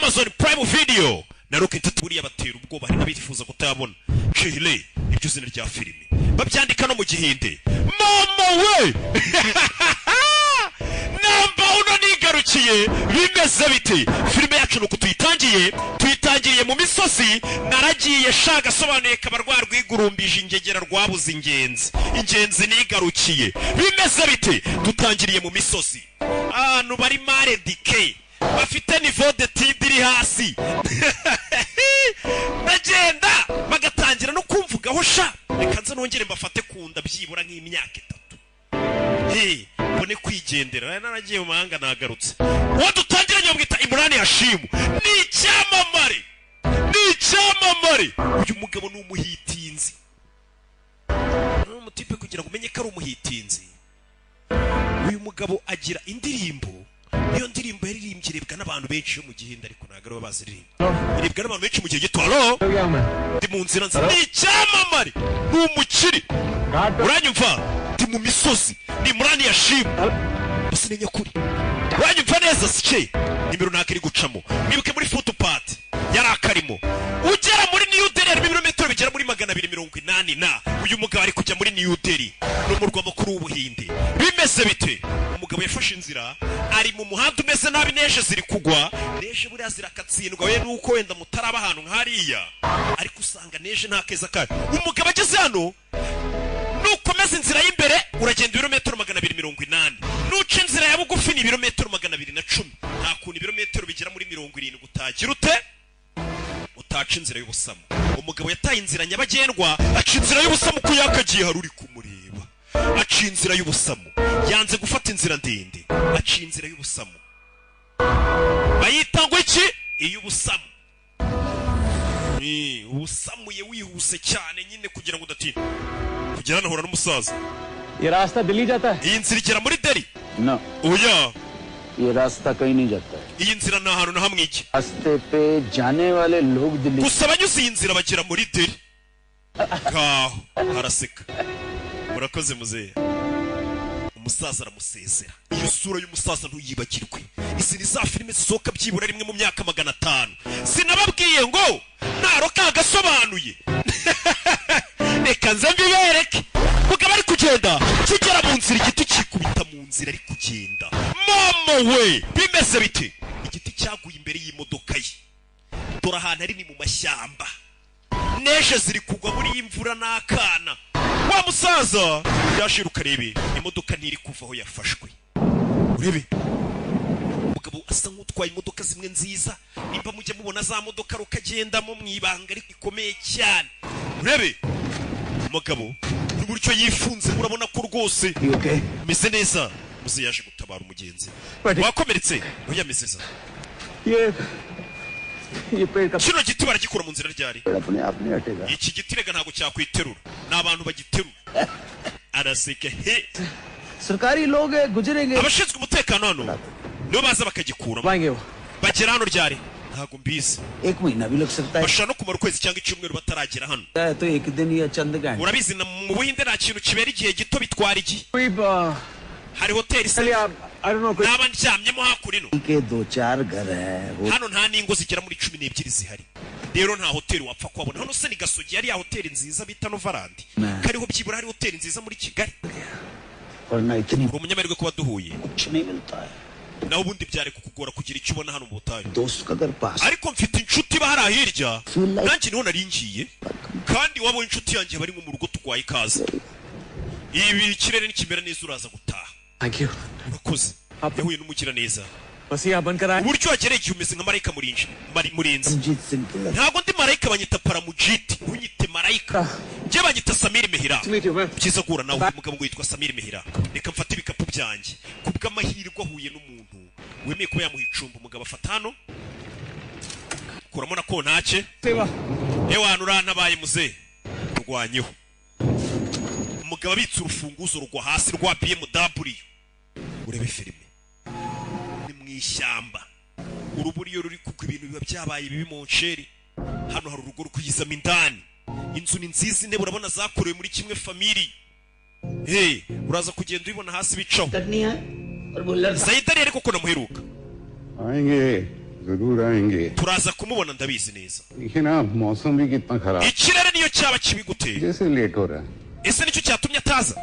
Amazon Prime Video na Rocket turiya batera ubwoba hari nabifuza kutabona Chile ibyo zina rya filime babyandika no mu gihinde mama we namba uno nigarukiye bimeze bite filime yacu nuko tuyitangiriye mu misozi naragiye shaga sobanuye kabarwa rwigurumbije ingegera rwabuze ingenzi nigarukiye bimeze bite dutangiriye mu misozi ahantu bari mare dike bafite niveau de tidiri hasi bagenda bagatangira no kumvugaho sha reka nze nongere mbafate kunda byibura nk'imyaka 3 bone kwigendera naragiye mu mahanga nagarutse uwo dutangiranye bwita Imran Hashim ni icyamamare uyu mugabo ni umuhitinzi n'umutipe kugira ngo umenye ko ari umuhitinzi uyu mugabo agira indirimbo iyo ndirimbo yaririmbye irebwa n'abantu benshi mu gihinde ariko nagaro baziririmba irebwa n'abantu benshi mu gihe gito ndi mu nzira nzi ni icyamamare ni umukiri uranyumva ndi mu misozi ni Imran Hashim bose nenye kuri uranyumva neza sike nimero nakiri gucamo nibuke muri footpath yarakarimo ugera muri New Delhi ibirometero bigera muri 280 na uyu mugabo ari kujya muri New Delhi no mu rwa makuru w'ubuhinde bimeze bite umugabo yafashe inzira ari mu muhanda umeze nabi neje ziri kugwa neje buri azirakatsindwa we nuko wenda mutaraba ahantu nkariya ariko usanga neje nta keza kare umugabo ageze hano nukomeza inzira y'imbere uragenda ibirometero 280 nuca inzira ya bugufi ni ibirometero 210 nta kuntu ibirometero bigera muri 70 gutagira ute utaca inzira y'ubusamo umugabo yataye inzira nyabagendwa aca inzira y'ubusamo ko yakagiye haruri kumureba aca inzira y'ubusamo yanze gufata inzira ndende aca inzira y'ubusamo bayita ngo iki iy'ubusamo ni ubusamuye wihuse cyane nyine kugira ngo udatinda kugera nahura n'umusaza ये रास्ता दिल्ली जाता है iyi nzira igera muri Delhi no oya ये रास्ता कहीं नहीं जाता है iyi nzira nta hantu na hamwe iki रास्ते पे जाने वाले लोग Delhi gusa abanyuze iyi nzira bagera muri Delhi kaho haraseka murakoze muzehe umusaza aramusezera iyo sura y'umusaza ntuyibagirwe izi ni za filime zisohoka byibura rimwe mu myaka 500 sinababwiye ngo naroka agasobanuye reka nze mbibereke mugabo ari kugenda kigera mu nzira igiti kikubita mu nzira ari kugenda mama we bimeze bite igiti cyaguye imbere y'imodoka ye dore ahantu ari ni mu mashyamba neje ziri kugwa muri imvura n'akana wa musaza yashiruka rebe imodoka ntiri kuva aho yafashwe urebe umugabo asa nk'utwaye imodoka zimwe nziza nimba mujya mubona za modoka rukagendamo mwibanga ariko ikomeye cyane urebe umugabo n'uburyo yifunze urabona ko rwose meze neza muze yaje gutabara umugenzi wakomeretse uyamezeza kino giti baragikura mu nzira ryari iki giti rega ntago cyakwiterura n'abantu bagiterura araseke he सरकारी लोग गुजरेंगे abashinzwe umutekano hano nibo baza bakagikura bagera hano ryari ntago mbizi एक महीना भी लग सकता है bashaka no kumara ukwezi cyangwa icyumweru bataragera hano तो एक दिन या चंद घंटे urabizi mu buhinde nta kintu kibera igihe gito bitwara iki hari hoteli se naba ndyamyemo hakurino के 2-4 घर है hano nta ningo zigera muri 12 zihari rero nta hoteli wapfa kubona hano se ni Gasogi yari ya hoteli nziza bita Novarandi kariho byibura hari hoteli nziza muri Kigali umunyamerwe kuba duhuye naho ubundi byari kukugora kugira icyo ubona hano mu butayu ariko mfite inshuti bahari hirya nanjye niho naringiye kandi wabonye inshuti yanjye bari mu rugo tugwaye ikaze ibi ikirere nikimera neza uraza gutaha urakoze yahuye n'umugira neza uburyo wagereye igihe umeze nka marayika murinzi ntabwo ndi marayika banyita paramujiti ntunyite marayika njye banyita Samir Mehira byiza guhura nawe umugabo ngo yitwa Samir Mehira reka mfate ibikapu byanjye kubw'amahirwe ahuye n'umuntu wemeye kuba yamuha icumbi umugabo afata hano kuramo na kontake ewana urantabaye muze rwanyeho umugabo abitse urufunguzo rugwa hasi rwa BMW urebe filime ishyamba uruburi iyo ruri kuko ibintu biba byabaye bibi mu nsheri hano hari urugo rukuyizamo indani inzu ni nziza intebe urabona zakorewe muri kimwe family uraza kugenda ubibona hasi bicaho Zaida rero kuko namuheruka जरूर आएंगे turaza kumubona ndabizi neza लेकिन आप मौसम भी कितना खराब ikirere niyo cyaba kibi gute जैसे लेट हो रहा है ese nicyo cyatumye ataza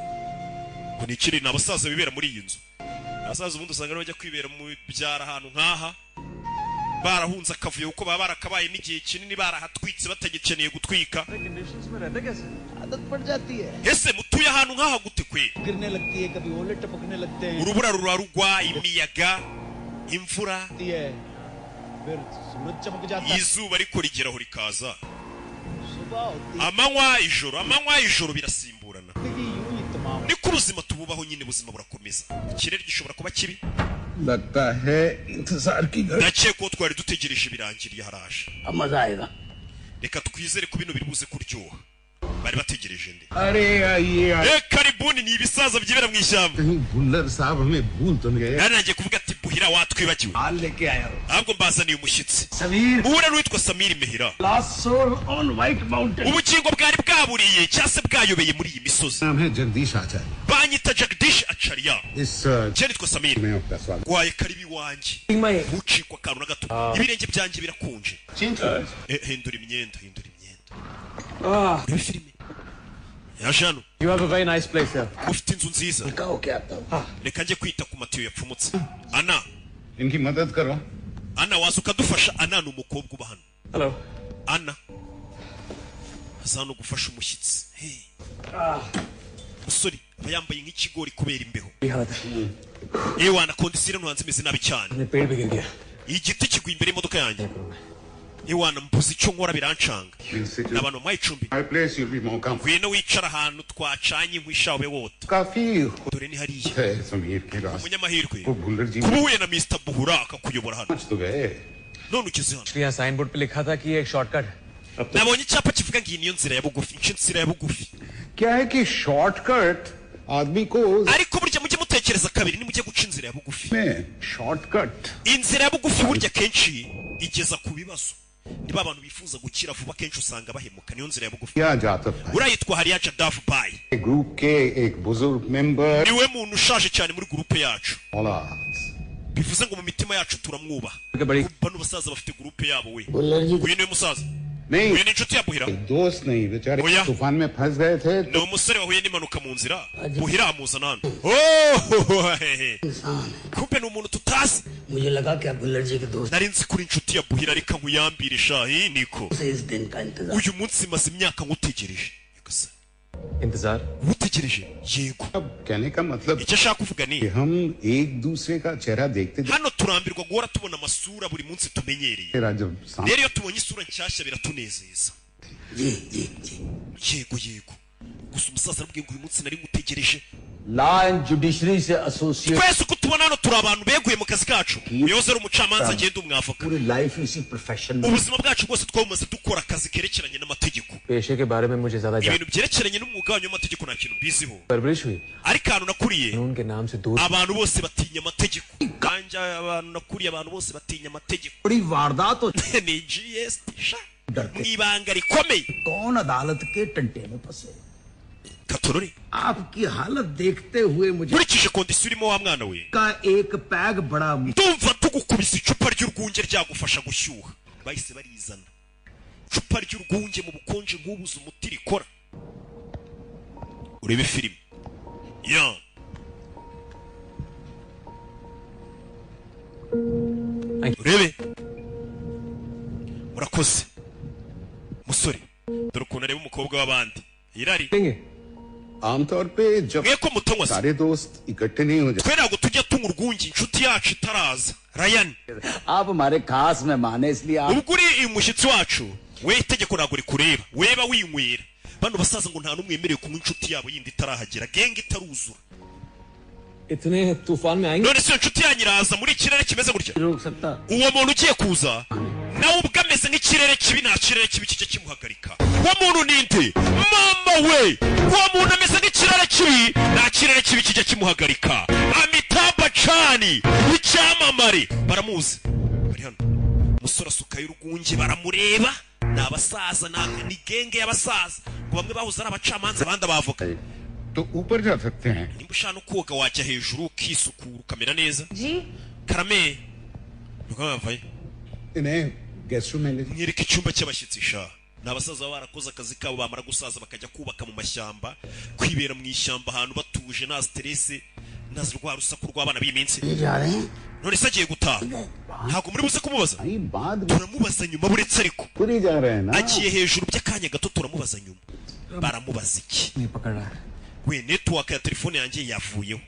ngo ni ikirere ni abasaza bibera muri iyi nzu abasaza ubundi usanga bajya kwibera mu byara ahantu nk'aha barahunze akavuyo kuko baba barakabaye n'igihe kinini barahatwitse batagikeneye gutwika आदत पड़ जाती है ese mutuye ahantu nk'aha gute kwe गिरने लगती है कभी ओले टपकने लगते हैं urubura rurarugwa imiyaga imvura फिर सूरज चमक जाता है izuba ariko rigeraho rikaza सुबह होती amanywa ijoro birasimburana है यूं ही तमाम niko ubuzima tububaho nyine ubuzima burakomeza ikirere gishobora kuba kibi लगता है इंतजार की घड़ी ndakeka ko twari dutegereje birangiriye haraje अब मजा आएगा reka twizere ko bino biri buze kuryoha bari bategereje nde अरे आइए karibuni ni ibisaza byibera mu ishyamba कहीं बुल्लर साहब हमें भूल तो नहीं गए nari nagiye kuvuga ati buhira watwibagiwe हाल लेके आया हूँ ahubwo mbazaniye umushyitsi Sameer muhura n'uwitwa samiri mehira last soul on white mountain ubugingo bwari bwaburiye cyangwa se bwayobeye muri iyi misozi नाम है जगदीश आचार्य banyita jagdish acharya इस je nitwa samiri में आपका स्वागत gwaye karibi iwanjye ntucikwa akantu na gato ibirenge byanjye birakunje hindura imyenda urebe filime yaje hano You have a very nice place here. ufite inzu nziza कहो क्या आता reka njye kwita ku matiyo yapfumutse ana इनकी मदद करो ana waza ukadufasha ana ni umukobwa uba hano Hello. ana aza hano gufasha umushyitsi hey. musore aba yambaye nk'ikigori kubera imbeho ewana kondisire ntuhanze imeze nabi cyane पेड़ भी गिर गया igiti kigwa imbere y'imodoka yanjye ewana mbuze icyo nkora birancanga ni abantu bamuhaye icumbi my place you be मौका ngwino wicara ahantu twacanye inkwi ishawe wota काफी dore ni hariya है समीर के रास्ते umunyamahirwe वो बुल्लर जी kuba uhuye na Mr Buhura akakuyobora hano पहुंच तो गए none ugeze hano यहाँ साइन बोर्ड पे लिखा था कि ये एक शॉर्टकट है nabonye icyapa kivuga ngo iyi niyo nzira ya bugufi inzira ya bugufi क्या है कि शॉर्टकट आदमी को ariko burya mujye mutekereza kabiri nimujye guca inzira ya bugufi में shortcut inzira ya bugufi burya kenshi igeza ku bibazo niba abantu bifuza gukira vuba kenshi usanga bahemuka niyo nzira ya bugufi किया जाता था urayitwa hariya Jadav Bai group के एक बुजुर्ग member niwe muntu ushaje cyane muri gurupe yacu औलाद bivuze ngo mu mitima yacu turamwubaha बड़ी bano basaza bafite gurupe yabo we Bullar ji uyu niwe musaza नहीं uyu ni inshuti ya Buhira दोस्त नहीं बेचारे ओया। तूफान में फंस गए थे ni umusore wahuye n'impanuka mu nzira Buhira amuzana hano oh hehe इंसान है kumbe ni umuntu tutazi मुझे लगा क्या बुल्लर जी के दोस्त nari nzi kuri inshuti ya Buhira reka nkuyambire shahi niko से इस दिन का इंतजार uyu munsi maze imyaka ngutegereje Nyagasani. इंतजार ngutegereje yego अब कहने का मतलब icyo ashaka kuvuga ni कि हम एक दूसरे का चेहरा देखते hano turambirwa guhora tubona amasura buri munsi tumenyereye तेरा जब सामने rero iyo tubonye isura nshyashya biratunezeza जी जी जी yego gusa umusaza arabwiye ngo uyu munsi nari ngutegereje law and judiciary से associate twese uko tubona hano turi abantu beguye mu kazi kacu uyoze ari umucamanza agenda umwavoka पूरी लाइफ इसी प्रोफेशन में ubuzima bwacu bwose twawumaze dukora akazi kerekeranye n'amategeko पेशे के बारे में मुझे ज्यादा ibintu byerekeranye n'umwuga wanyu w'amategeko nta kintu mbiziho परवरिश हुई ariko ahantu nakuriye कानून के नाम से दूर abantu bose batinya amategeko kanja abantu nakuriye abantu bose batinya amategeko बड़ी वारदात हो ni GST sha mu ibanga rikomeye कौन अदालत के टंटे में फंसे katorore आपकी हालत देखते हुए मुझे nkurikije kondisiyo urimo wa mwana we का एक पैग बड़ा ndumva tugukubise icupa ry'urwunge ryagufasha gushyuha bahise barizana icupa ry'urwunge mu bukonje nk'ubuze umuti rikora urebe filime ya urebe murakoze musore dore ukuntu areba umukobwa w'abandi irari देंगे आमतौर पे जब mwe ko mutanywa se सारे दोस्त इकट्ठे नहीं हो जाते twe ntabwo tujya tunywa urwunge inshuti yacu itaraza rayani आप हमारे खास मेहमान है इसलिए आप ubwo uri umushyitsi wacu we itegeko ntabwo rikureba weba winywera bano basaza ngo nta n'umwe wemerewe kunywa inshuti yabo yindi itarahagera genge itaruzura इतने तूफान में आएंगे none se iyo nshuti yanyu iraza muri ikirere kimeze gutya रोक सकता uwo muntu ugiye kuza nawe ubwo ameze nk'ikirere kibi nta kirere kibi kijya kimuhagarika uwo muntu ni nde mama we uwo muntu ameze nk'ikirere kibi nta kirere kibi kijya kimuhagarika Amitabh Bachchan icyamamare baramuzi bari hano umusore asukayo urwunge baramureba ni abasaza ni genge y'abasaza ngo bamwe bahuze ari abacamanza abandi abavoka तो ऊपर जा सकते हैं nimba ushaka no koga wajya hejuru ukisukura ukamera neza जी karame ntuko bavaye इन्हें guest room में ले mwereke icyumba cy'abashyitsi sha ni abasaza baba barakoze akazi kabo bamara gusaza bakajya kubaka mu mashyamba kwibera mu ishyamba ahantu batuje nta stress nta rwa rusaku rw'abana b'iminsi none se agiye gutaha ntabwo muri buze kumubaza नहीं बाद में turamubaza nyuma buretse ariko खुद ही जा रहे हैं ना agiye hejuru by'akanya gato turamubaza nyuma baramubaza iki नहीं पकड़ रहा है we network ya telefone yanjye yavuyeho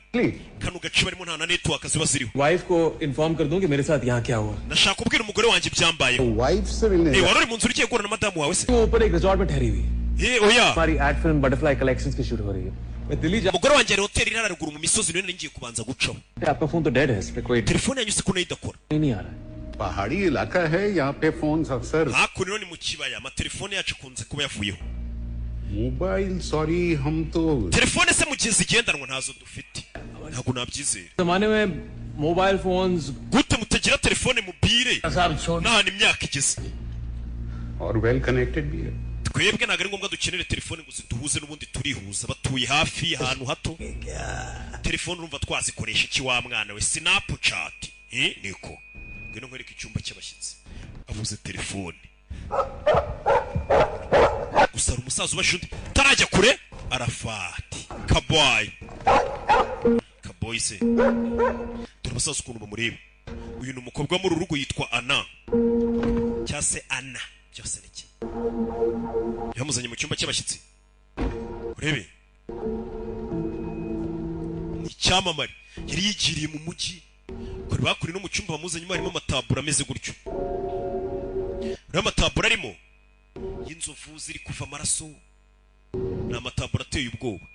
kano gace barimo nta na network ziba ziriho wife को इन्फॉर्म कर दूं कि मेरे साथ यहाँ क्या हुआ nashaka kubwira umugore wanjye byambayeho wife से मिलने wari uri mu nzu ugiye guhura na madamu wawe se वो ऊपर एक रिजॉर्ट में ठहरी हुई है oya हमारी एड फिल्म बटरफ्लाई कलेक्शंस की शूट हो रही है मैं दिल्ली जा umugore wanjye ari hoteli iri haruguru mu misozi niyo ngiye kubanza gucaho आपका फोन तो डेड है इस पे कोई telefone yanyu se ko nayo idakora नहीं आ रहा है पहाड़ी इलाका है यहाँ पे फोन अक्सर hakuno ni mu kibaya amatelefone yacu akunze kuba yavuyeho mobile sorry हम तो telefone se mu gihe zigendanwa ntazo dufite ntabwo nabyizera जमाने में mobile phones gute mutagira telefone mobile साहब छोड़ nta n'imyaka igeze और वेल कनेक्टेड भी है twebwe ntabwo ari ngombwa dukenere telefone ngo ziduhuze n'ubundi turihuza batuye hafi ahantu hato telefone urumva twazikoresha iki wa mwana we snapchat niko ngwino nkwereke icyumba cy'abashyitsi avuze telefone gusa hari umusaza ubasha undi utarajya kure arafati kaboyi se dore umusaza ukuntu bamureba uyu ni umukobwa wo muri uru rugo yitwa ana cyangwa se ana byose ni kimwe yamuzanye mu cyumba cy'abashyitsi urebe ni icyamamare yari yigiriye mu mujyi kuri bakuri no mu cyumba bamuzanyemo harimo amatabura ameze gutyo uriya matabura arimo y'inzovu ziri kuva amaraso ni amatabura ateye ubwoba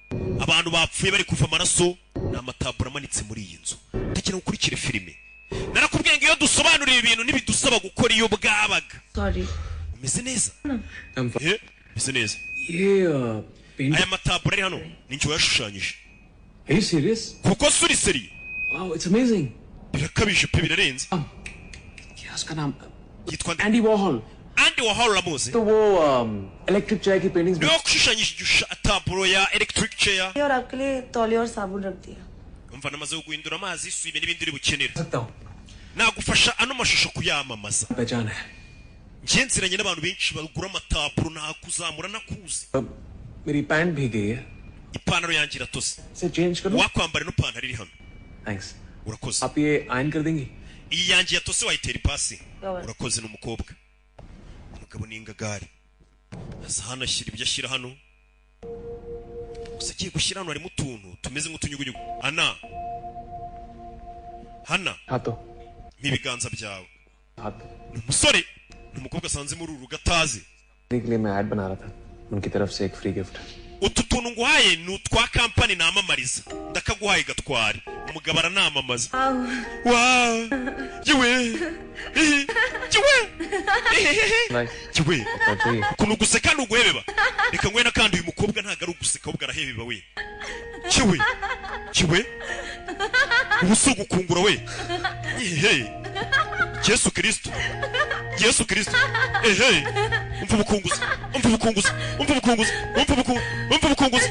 abantu bapfuye bari kuva amaraso ni amatabura amanitse muri iyi nzu ndagira ngo ukurikire filime narakubwiye ngo iyo dusobanuriye ibintu ntibidusaba gukora iyo bwabaga Sorry. umeze neza I'm fine. umeze neza ये paint aya matabura ari hano ni njye wayashushanyije Are you serious? kuko suri seri Wow, it's amazing. birakabije pe birarenze क्या उसका नाम yitwa nde Andy वॉर्हॉल Andy Warhol uramuzi तो वो electric chair की paintings niwe washushanyije taburo ya electric chair और आपके लिए तौलिया और साबुन रख दिया umva namaze guhindura amazi isuye n'ibindi uri bukenera सकता हूँ nagufasha ano mashusho kuyamamaza पहचान है njye nziranye n'abantu benshi bagura amataburo nakuzamura nakuzi अब मेरी पैंट भी गई है ipantaro yanjye iratose इसे चेंज कर दो wakwambara ino pantaro iri hano thanks urakoze आप ये आयन कर देंगी iyi yanjye yatose wayitera ipasi Yabaye. urakoze ni umukobwa umugabo ni ingagari aza hano ashyira ibyo ashyira hano gusa agiye gushyira hano harimo utuntu tumeze nk'utunyugunyugu ana hana हाँ तो n'ibiganza byawe हाथ ni umusore ni umukobwa asanze muri uru rugo atazi के लिए मैं ऐड बना रहा था उनकी तरफ से एक free gift utu tuntu nguhaye ni utwa kampani namamariza ndakaguhaye gatware umugabo aranamamaza wow yewe yewe Nice. yewe चाहिए ukuntu guseka ni uguhebeba reka ngwena kandi uyu mukobwa ntabwo ari uguseka ahubwo arahebeba we yewe yewe ubu si ugukungura we ehe yesu kirisito yesu kirisito ehe umva ubukunguzi umva ubukunguzi umva ubukunguzi umva ubukunguzi umva ubukunguzi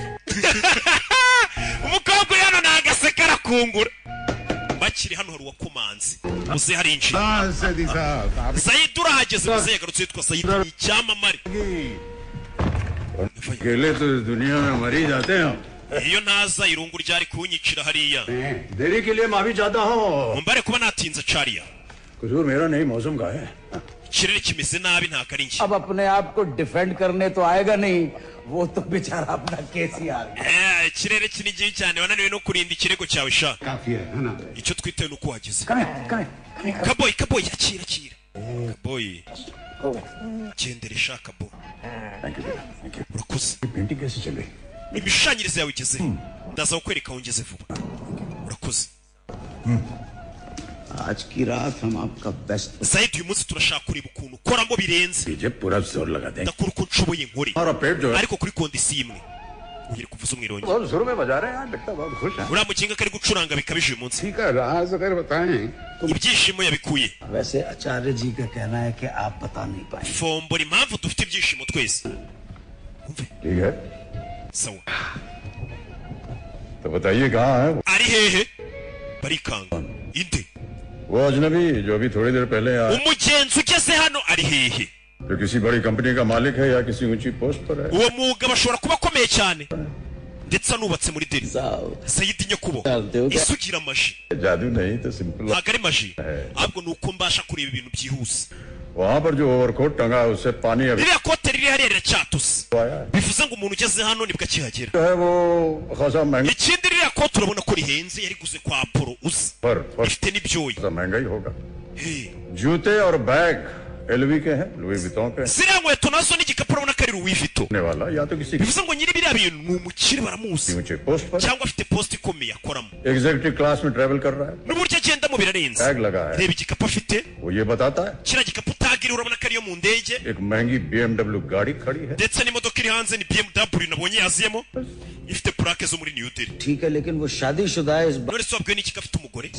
umukobwa uri hano ntagaseka arakungura bakiri hano hari uwakomanze muze harinjiye हाँ सदी साहब आप sayidi urahageze muze yagarutse yitwa sayidi ni icyamamare अकेले तो इस दुनिया में मर ही जाते हैं iyo ntaza irungu ryari kunyicira hariya देरी के लिए माफी चाहता हूँ mumbare kuba natinze cariya कसूर मेरा नहीं मौसम का है ikirere kimeze nabi ntabwo ari njye अब अपने आप को डिफेंड करने तो आएगा नहीं वो तो बेचारा अपना केस ही आ गया ikirere kinini cyane wananiwe no kurinda ikirego cyawe sha काफी है ना icyo twitewe ni uko wageze कमें कमें kaboyi kaboyi akira akira kaboyi gendere sha kaboyi thank you बेटा थैंक यू urakoze पेंटिंग कैसे चल रही imishushanyirize yawe igeze ndaza kukwereka aho ngeze vuba urakoze आज की रात हम आपका best sayidi uyu munsi turashaka kureba ukuntu ukoramo birenze पीछे पूरा जोर लगा देंगे ndakora uko nshoboye nkore और पेट जो है ariko kuri kondisiyo imwe ugire kuvuza umwirongi बहुत जोर में बजा रहे हैं यार लगता बहुत खुश है uriya mukinga kari gucuranga bikabije uyu munsi ठीक है राज अगर बताएं तो ibyishimo yabikuye वैसे आचार्य जी का कहना है कि आप बता नहीं पाएंगे fombora impamvu dufite ibyishimo twese umve ठीक है sawa तो बताइए कहाँ है ari hehe barikanga inde वो अजनबी जो अभी थोड़ी देर पहले आया, umugenzi ugeze hano ari hehe जो किसी बड़ी कंपनी का मालिक है या किसी ऊंची पोस्ट पर है. uwo mugabo ashobora kuba akomeye cyane ndetse anubatse muri Delhi. Sayidi Nyakubo ese ugira amaji? जादू नहीं तो simple. ntabwo ari maji ahubwo ni uko mbasha kureba ibintu byihuse. वहाँ पर जो ओवरकोट टंगा है उससे पानी अभी ririya kote riri hariya riracyatose आया है. bivuze ngo umuntu ugeze hano nibwo akihagera. जो है वो खासा महंगा ikindi ririya kote urabona ko rihenze yariguze kwa Apollo uzi पर ifite n'ibyoya. खासा महंगा ही होगा. Hey. जूते और बैग एलवी के हैं, लुई विटॉन के ziriya nkweto nazo n'igikapu urabona ko ari Louis Vuitton. होने वाला या तो किसी bivuze ngo nyiri biriya bintu ni umukire baramuzi ऊंचे पोस्ट पर cyangwa afite poste ikomeye akoramo executive class में ट्रेवल कर रहा है. n'uburyo agendamo birarenze. टैग लगा है, reba igikapu afite वो ये बताता है kiriya gikapu utagira urabona ko ariyo mu ndege एक महंगी BMW गाड़ी खड़ी है. ndetse n'imodoka iri hanze ni BMW nabonye yaziyemo ifite plaque zo muri New Delhi. ठीक है लेकिन वो शादीशुदा है इस none se wabwiwe n'iki ko afite umugore?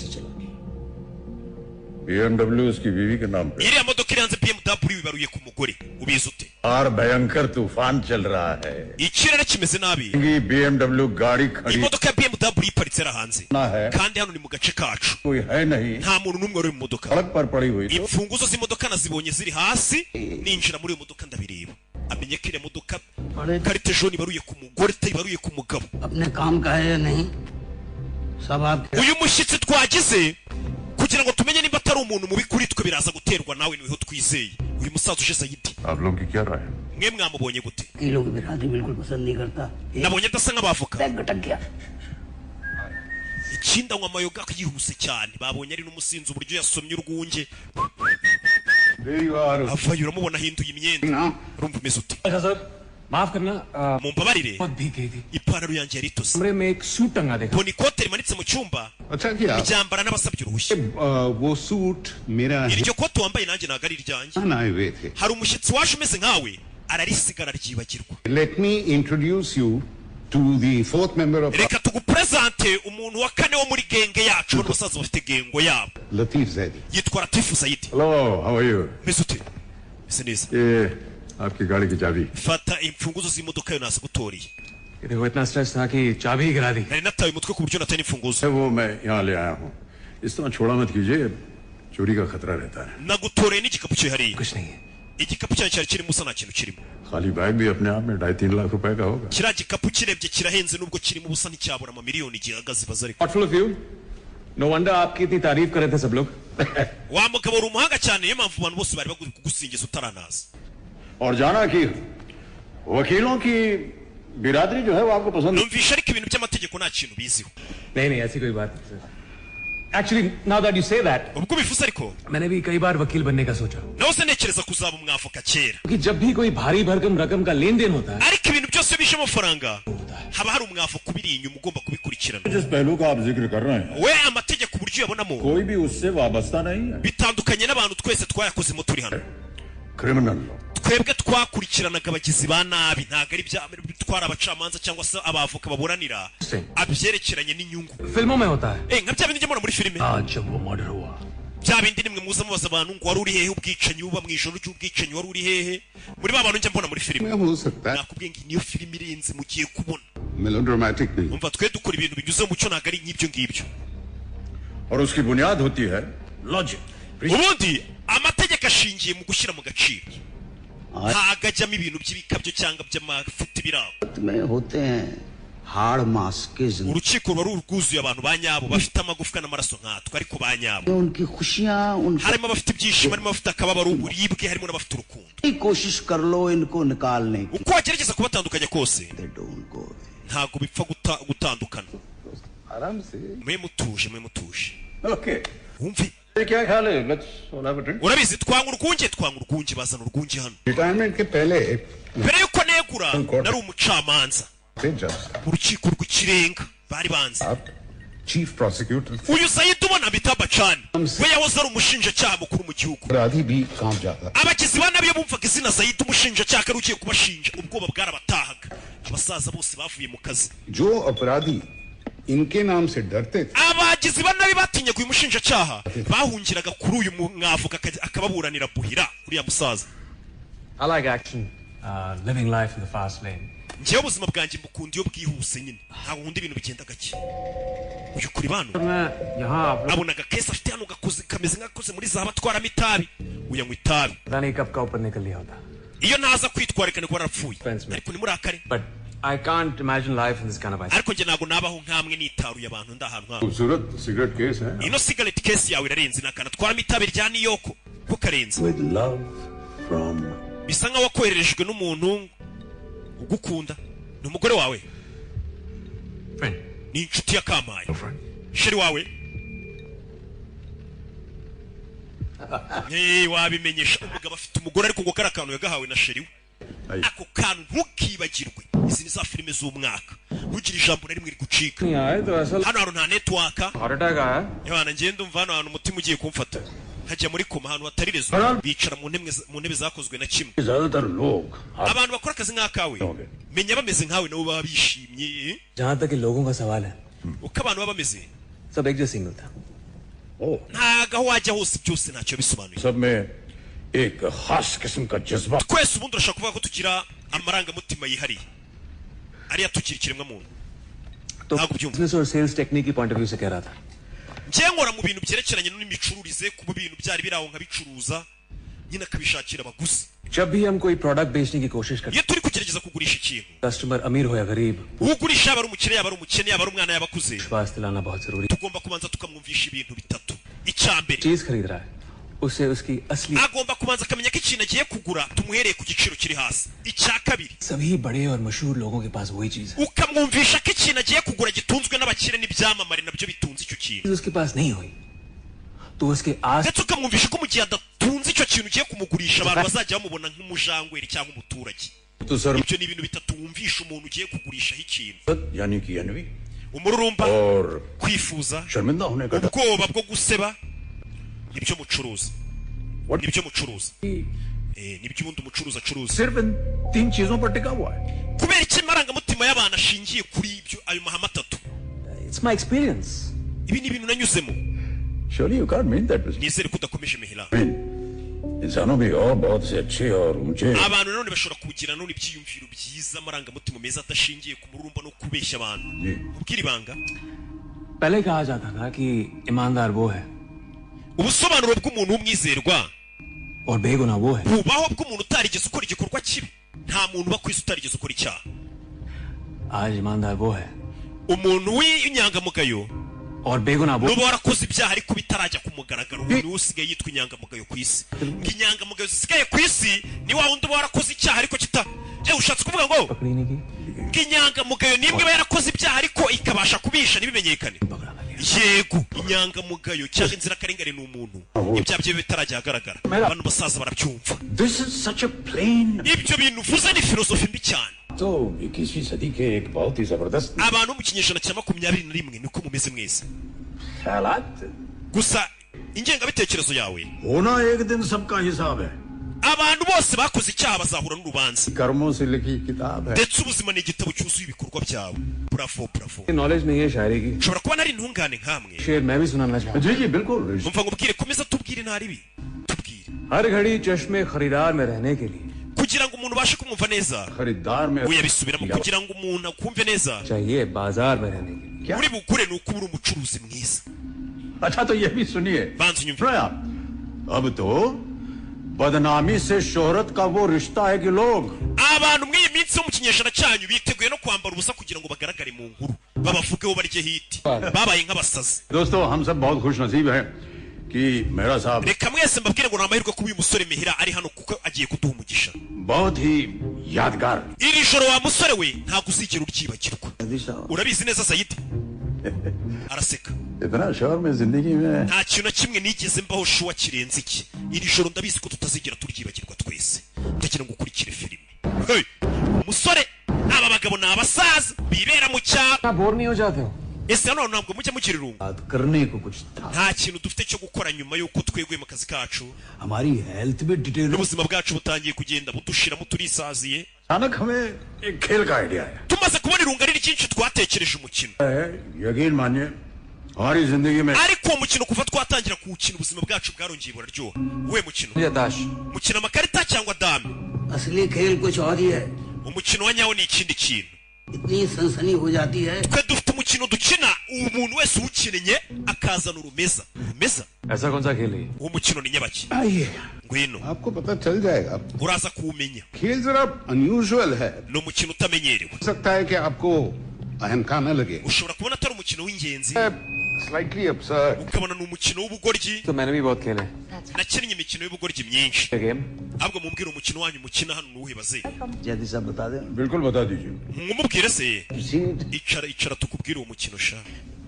BMW उसकी बीवी के नाम पे. iriya modoka iri hanze BMW ibaruye ku mugore ubizi ute? और भयंकर तूफान चल रहा है. ikirere kimeze nabi महंगी BMW गाड़ी खड़ी imodoka ya BMW iparitse ari hanze ना है, kandi hano ni mu gace kacu कोई है नहीं, nta muntu n'umwe uri mu modoka. सड़क पर पड़ी हुई तो imfunguzo z'imodoka nazibonye ziri hasi ninjira muri iyo modoka ndabireba amenye ko iriya modoka karite jone ibaruye ku mugore itayibaruye ku mugabo. अपने काम का है या नहीं सब आप uyu mushyitsi twagize kugira ngo tumenye niba atari umuntu mubi kuri twe biraza guterwa nawe niho twizeye. uyu musaza uje Sayidi आप लोग की क्या राय है? mwe mwamubonye gute? ये लोग बिरादरी बिल्कुल पसंद नहीं करता nabonye adasa nk'abavoka. बैग गटक गया ikindi anywa amayoga yihuse cyane babonye ari n'umusinzi uburyo yasomye urwunge There you are. avayo uramubona ahinduye imyenda. ना urumva umeze ute? सर माफ करना mumbabarire बहुत भीग गई थी ipantaro yanjye yari itose कमरे में एक सूट टंगा देखा mbona ikote rimanitse mu cyumba अच्छा किया. ryambara n'abasabye uruhushya. वो सूट मेरा है. iryo kote wambaye nanjye ntabwo ari iryanjye. ना आए हुए थे. hari umushyitsi waje umeze nkawe ararisigara ryibagirwa. Let me introduce you to the fourth member of reka tugupresente umuntu wa kane wo muri genge yacu bano basaza bafite gengo yabo Latif Zaidi. yitwa Latifu Zaidi. Hello, how are you? meze ute? meze neza. ये आपकी गाड़ी की चाबी. fata imfunguzo z'imodoka yo nazigutoriye. देखो इतना स्ट्रेस था कि चाबी ही गिरा दी nari nataye umutwe ku buryo natari imfunguzo. वो मैं यहाँ ले आया हूँ. इस तरह छोड़ा मत कीजिए, चोरी का खतरा रहता है. nagutoreye n'igikapu cye hariya. कुछ नहीं है igikapu cyanjye cyari kirimo usa nta kintu kirimo. खाली बैग भी अपने आप में 2.5-3 लाख रुपए का होगा. kiriya gikapu kirebye kirahenze nubwo kirimo ubusa nticyabura amamiliyoni gihagaze baza ariko. Thoughtful of you know wonder आपकी इतनी तारीफ कर रहे थे सब लोग wa mugabo uri umuhanga cyane niyo mpamvu abantu bose bari kugusingiza utaranaza. और जाना कि वकीलों की बिरादरी जो है वो आपको पसंद है. numvisha ariko ibintu by'amategeko nta kintu biziho. नहीं नहीं ऐसी कोई बात नहीं actually now that you say that ubwo bivuze ariko मैंने भी कई बार वकील बनने का सोचा nawe se ntekereza kuzaba umwavoka kera. कि जब भी कोई भारी भरकम रकम का लेन देन होता है ariko ibintu byose bije amafaranga haba hari umwavoka ubiri inyuma ugomba kubikurikirana. जिस पहलू का आप जिक्र कर रहे हैं we amategeko uburyo uyabonamo कोई भी उससे वाबस्ता नहीं है. bitandukanye n'abantu twese twayakozemo turi hano. Criminal law. twebwe twakurikiranaga abagizi ba nabi ntabwo ari twari abacamanza cyangwa se abavoka baburanira abyerekeranye n'inyungu. फिल्मों में होता है nka bya bindi njya mbona muri filime आज जब वो मर्डर हुआ bya bindi nimwe muza mubaza abantu ngo wari uri hehe ubwicanyi buba mu ijoro ry'ubwicanyi wari uri hehe muri ba bantu njya mbona muri filime. हो सकता है nakubwiye ngo niyo filime irenze mugiye kubona. Melodramatic नहीं. umva twe dukora ibintu binyuze mu mucyo ntabwo ari nk'ibyo ngibyo. और उसकी बुनियाद होती है logic. ubundi amategeko ashingiye mu gushyira mu gaciro ntabwo ajyamo ibintu by'ibikabyo cyangwa by'amafuti biraho. में होते हैं हाड़ मास के जिंदगी urukiko ruba rwuzuye abantu ba nyabo bafite amagufwa n'amaraso nkatwe ariko ba nyabo. उनकी खुशियां उनकी harimo abafite ibyishimo harimo abafite akababaro uburibwe harimo n'abafite urukundo. कोशिश कर लो इनको निकालने की uko wagerageza kubatandukanya kose They don't go away. ntabwo bipfa gutandukana. आराम से. mwe mutuje mwe mutuje okay. wumve क्या ख्याल है? Let's all have a drink. urabizi twanga urwunge bazana urwunge hano. Retirement के पहले mbere yuko negura nari umucamanza जज mu rukiko rw'ikirenga bari banze. आप chief prosecutor uyu Sayidi ubona Amitabh Bachchan we yahoze ari umushinjacyaha mukuru mu gihugu. अपराधी भी काम जाता. abagizi ba nabi iyo bumvaga izina Sayidi umushinjacyaha ari ugiye kubashinja ubwoba bwarabatahaga. abasaza bose bavuye mu kazi. जो अपराधी इनके नाम से डरते थे abagizi ba nabi batinyaga uyu mushinjacyaha bahungiraga kuri uyu mwavoka akababuranira buhira uriya musaza. I like action living life in the fast lane njyewe ubuzima bwanjye mbukunda iyo bwihuse nyine ntabwo nkunda ibintu bigenda gake uyu kuri bano abona agakesi afite hano kameze nk'agakoze muri zahabu atwaramo itabi uyanywa itabi iyo ntaza kwitwarika niko warapfuye ariko nimurakare I can't imagine life in this kind of ice. ariko njye ntabwo nabaho nk'amwe nitaruye abantu ndahantu nk'aho खूबसूरत cigarette case है ino cigarette case yawe irarenze nakana atwaramo itabi rya niyoko ko karenze with love from bisa nkaho wakohererejwe n'umuntu ugukunda ni umugore wawe Friend. ni inshuti ya Kamaye No friend. sheri wawe wabimenyesha umugabo afite umugore ariko ngo kari akantu yagahawe na sheri we ako kantu ntukibagirwe izi ni za filime z'umwaka ntugire ijambo na rimwe rigucika hano hantu nta netwaka yabana ngenda umva hano hantu umutima ugiye kumfata nkajya muri koma ahantu hatari rezo bicara mu ntebe zakozwe na kimwe ज्यादातर लोग abantu bakora akazi nk'akawe menya bameze nkawe nabo baba bishimye जहाँ तक लोगों का सवाल है uko abantu baba bameze सब एक जैसे ही मिलता ntago aho wajya hose byose ntacyo bisobanuye सब में एक खास किस्म का जज्बा twese ubundi urashaka kuvuga ko tugira amarangamutima yihariye ariya tukiri ikiremwa muntu तो ntabwo byumva बिजनेस और सेल्स टेक्निक की पॉइंट ऑफ व्यू से कह रहा था njye nkora mu bintu byerekeranye n'imicururize kuba ibintu byari biraho nkabicuruza nyine akabishakira abaguzi जब भी हम कोई प्रोडक्ट बेचने की कोशिश करते iyo turi kugerageza kugurisha ikintu customer अमीर हो या गरीब ugurisha yaba ari umukire yaba ari umukene yaba ari umwana yaba akuze विश्वास दिलाना बहुत जरूरी है tugomba kubanza tukamwumvisha ibintu bitatu icya mbere चीज खरीद रहा है उसे उसकी असली agomba kubanza akamenya ko ikintu agiye kugura tumuhereye ku giciro kiri hasi icya kabiri सभी बड़े और मशहूर लोगों के पास वही चीज है ukamwumvisha ko ikintu agiye kugura gitunzwe n'abakire n'ibyamamare nabyo bitunze icyo kintu उसके पास नहीं हुई तो उसके आस ndetse ukamwumvisha ko mu gihe adatunze icyo kintu ugiye kumugurisha abantu bazajya bamubona nk'umujangweri cyangwa umuturage तो sir ibyo ni ibintu bitatu wumvisha umuntu ugiye kugurishaho ikintu यानी कि अनवी umururumba और kwifuza शर्मिंदा होने का डर ubwoba bwo guseba nibyo mucuruza nibyo mucuruza nibyo ubundi umucuruzi acuruza सिर्फ इन तीन चीजों पर टिका हुआ है kubera iki amarangamutima y'abantu ashingiye kuri ibyo ayo mahame atatu it's my experience ibi ni ibintu nanyuzemo Surely you can't mean that business. nizere ko udakomeje mihira इंसानों में और बहुत से अच्छे और ऊंचे abantu nanone bashobora kugira none ibyiyumviro byiza amarangamutima meza adashingiye ku mururumba no kubeshya abantu जी ubwira ibanga पहले कहा जाता था कि ईमानदार वो है ubusobanuro bw'umuntu w'umwizerwa और बेगुनाह वो है bubaho bw'umuntu utarigeze ukora igikorwa kibi nta muntu uba ku isi utarigeze ukora icyaha आज ईमानदार वो है umuntu w'inyangamugayo और बेगुनाह वो nuba warakoze ibyaha ariko bitarajya ku mugaragaro umuntu niwe usigaye yitwa inyangamugayo ku isi ngo inyangamugayo zisigaye ku isi ni wa wundi uba warakoze icyaha ariko ushatse kuvuga ngo पकड़ी नहीं की ngo inyangamugayo nimwe iba yarakoze ibyaha ariko ikabasha kubisha ntibimenyekane yego inyangamugayo cyangwa inzirakarengane ni umuntu ibyaha bye bitarajya ahagaragara abantu basaza barabyumva This is such a plain ibyo bintu uvuze ni filozofi mbi cyane तो 21वीं सदी के एक बहुत ही जबरदस्त abantu bo mu kinyejana cya 21 niko mumeze mwese ख्यालात gusa ingengabitekerezo yawe होना एक दिन सबका हिसाब है abantu bose bakoze icyaha bazahura n'urubanza कर्मों से लिखी किताब है ndetse ubuzima ni igitabo cyuzuye ibikorwa byawe bravo bravo knowledge नहीं है शायरी की ushobora kuba nari intungane nkamwe शेर मैं भी सुनाना चाहूँ जी जी बिल्कुल umva ngubwire komeza tubwire ntaribi tubwire हर घड़ी चश्मे खरीदार में रहने के लिए kugira ngo umuntu ubashe kumwumva neza खरीदार में uyabisubiramo kugira ngo umuntu akumve neza चाहिए बाजार में रहने के लिए uri bugure ni uko uri umucuruzi mwiza अच्छा तो ये भी सुनिए banza unyumve सुनो आप अब तो बदनामी से शोहरत का वो रिश्ता है कि लोग abantu mw'iyi minsi yo mu kinyejana cyanyu biteguye no kwambara ubusa kugira ngo bagaragare mu nkuru babavugeho barye hiti babaye nk'abasazi दोस्तों हम सब बहुत खुश नसीब हैं कि मेरा साहब reka mwese mbabwire ngo ni amahirwe kuba uyu musore mihira ari hano kuko agiye kuduha umugisha बहुत ही यादगार iri joro wa musore we ntabwo uzigera uryibagirwa urabizi neza sayidi araseka इतना शोर में जिंदगी में nta kintu na kimwe nigeze mbaho shuwa kirenze iki iri joro ndabizi ko tutazigera turyibagirwa twese ndagira ngo ukurikire filime hey, umusore aba bagabo ni abasaza bibera mu cyaro आप बोर नहीं हो जाते हो ese hano ntabwo mujya mugira irungu बात करने को कुछ था nta kintu dufite cyo gukora nyuma y'uko tweguye mu kazi kacu हमारी हेल्थ भी detail n'ubuzima bwacu butangiye kugenda budushiramo turisaziye अचानक हमें एक खेल का आइडिया है tumaze kubona irungu ari ryinshi twatekereje umukino यकीन मानिए हमारी जिंदगी में ariko uwo mukino kuva twatangira kuwukina ubuzima bwacu bwarongeye buraryoha uwe mukino मुझे दाश mukina amakarita cyangwa dame असली खेल कुछ और ही है umukino wa nyawo ni ikindi kintu इतनी सनसनी हो जाती है twe dufite umukino dukina umuntu wese uwukinnye akazana urumeza ऐसा कौन सा खेल है uwo mukino ni nyabaki आइए ngwino आपको पता चल जाएगा uraza kuwumenya खेल जरा अनयूजुअल है ni umukino utamenyerewe हो सकता है कि आपको अहंका न लगे ushobora kubona atari umukino w'ingenzi slightly absurd ukabona ni umukino w'ubugoryi तो मैंने भी बहुत खेले nakinnye imikino y'ubugoryi myinshi game ahubwo mumbwire umukino wanyu mukina hano nuwuhe baze जल्दी सब बता दे बिल्कुल बता दीजिए mumubwire se seat icara tukubwire uwo mukino sha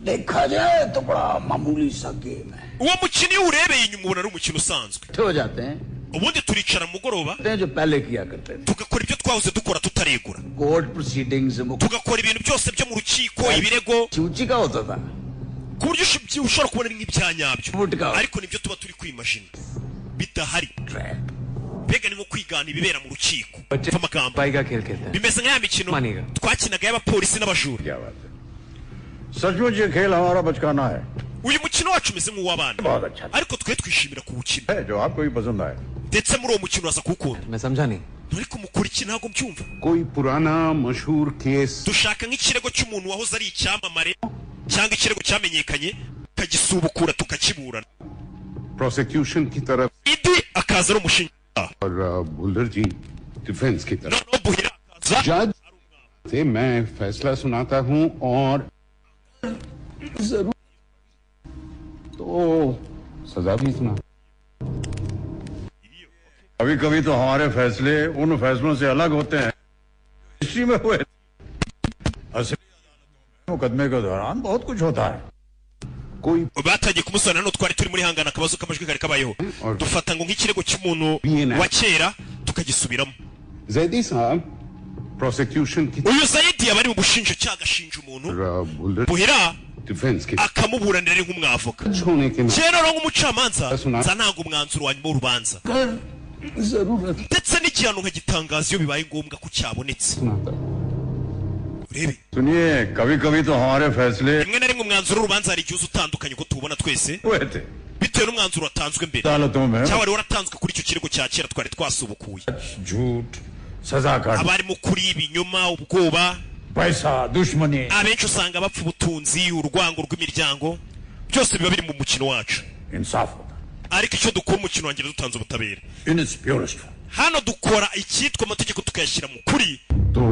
देखा जाए तो बड़ा मामूली सा गेम है uwo mukino iyo urebeye inyuma ubona ari umukino usanzwe हो जाते हैं ubundi turicara mugoroba जो पहले किया करते थे tugakora ibyo twahoze dukora tutaregura court proceedings tugakora ibintu byose byo mu rukiko ibirego चूची का होता था ku buryo ushobora kubona ari nk'ibya nyabyo Vodka. ariko nibyo tuba turi kwimashina bidahari mbega ni nko kwigana ibibera mu rukiko बच्चे mva amagambo भाई का खेल खेलते हैं bimeze nk'aya mikino Maniga. twakinaga y'abapolisi n'abajura क्या बात है सचमुच ये खेल हमारा बचकाना है uyu mukino wacu umeze nk'uw'abana बहुत अच्छा ariko twe twishimira kuwukina है जो आपको भी पसंद आए ndetse muri uwo mukino uraza kuwukunda मैं समझा नहीं ariko mukora iki ntabwo mbyumva कोई पुराना मशहूर case dushaka nk'ikirego cy'umuntu wahoze ari icyamamare cyangwa ikirego cyamenyekanye tukagisubukura tukakiburana prosecution की तरफ idi akaza ari umushinjacyaha और बुल्डर जी डिफेंस की तरफ noneho buhira akaza जज से मैं फैसला सुनाता हूं और जरूर तो सजा भी सुना कभी कभी तो हमारे फैसले उन फैसलों से अलग होते हैं हिस्ट्री में हुए असली मुकदमे के दौरान बहुत कुछ होता है कोई batangiye kumusana hano twari turi muri hangana akabazo k'amajwi kari kabayeho dufata ngo nk'ikirego cy'umuntu Bien. wa kera tukagisubiramo Zaidi साहब प्रोसिक्यूशन की uyu zayidi yaba ari mu bushinjacyaha agashinja umuntu builder buhira defence की akamuburanira ari nk'umwavoka होने के kera rero nk'umucamanza Asuna. nza ntabwo umwanzuro wa nyuma w'urubanza जरूरत ndetse n'igihano nkagitangaza iyo bibaye ngombwa ko cyabonetse सुनाता urebe सुनिए कभी कभी तो हमारे फैसले rimwe na rimwe umwanzuro w'urubanza hari igihe uza utandukanye ko tuwubona twese हुए थे bitewe n'umwanzuro watanzwe mbere अदालतों में cyangwa wari waratanzwe kuri icyo kirego cya kera twari twasubukuye झूठ सजा का abarimo kuri ibinyoma ubwoba पैसा दुश्मनी abenshi usanga bapfa ubutunzi urwango rw'imiryango byose biba biri mu mukino wacu इंसाफ होता ariko icyo dukora umukino wanjye dutanze ubutabera in its purest hano dukora icyitwa amategeko tukayashyira mu kuri तो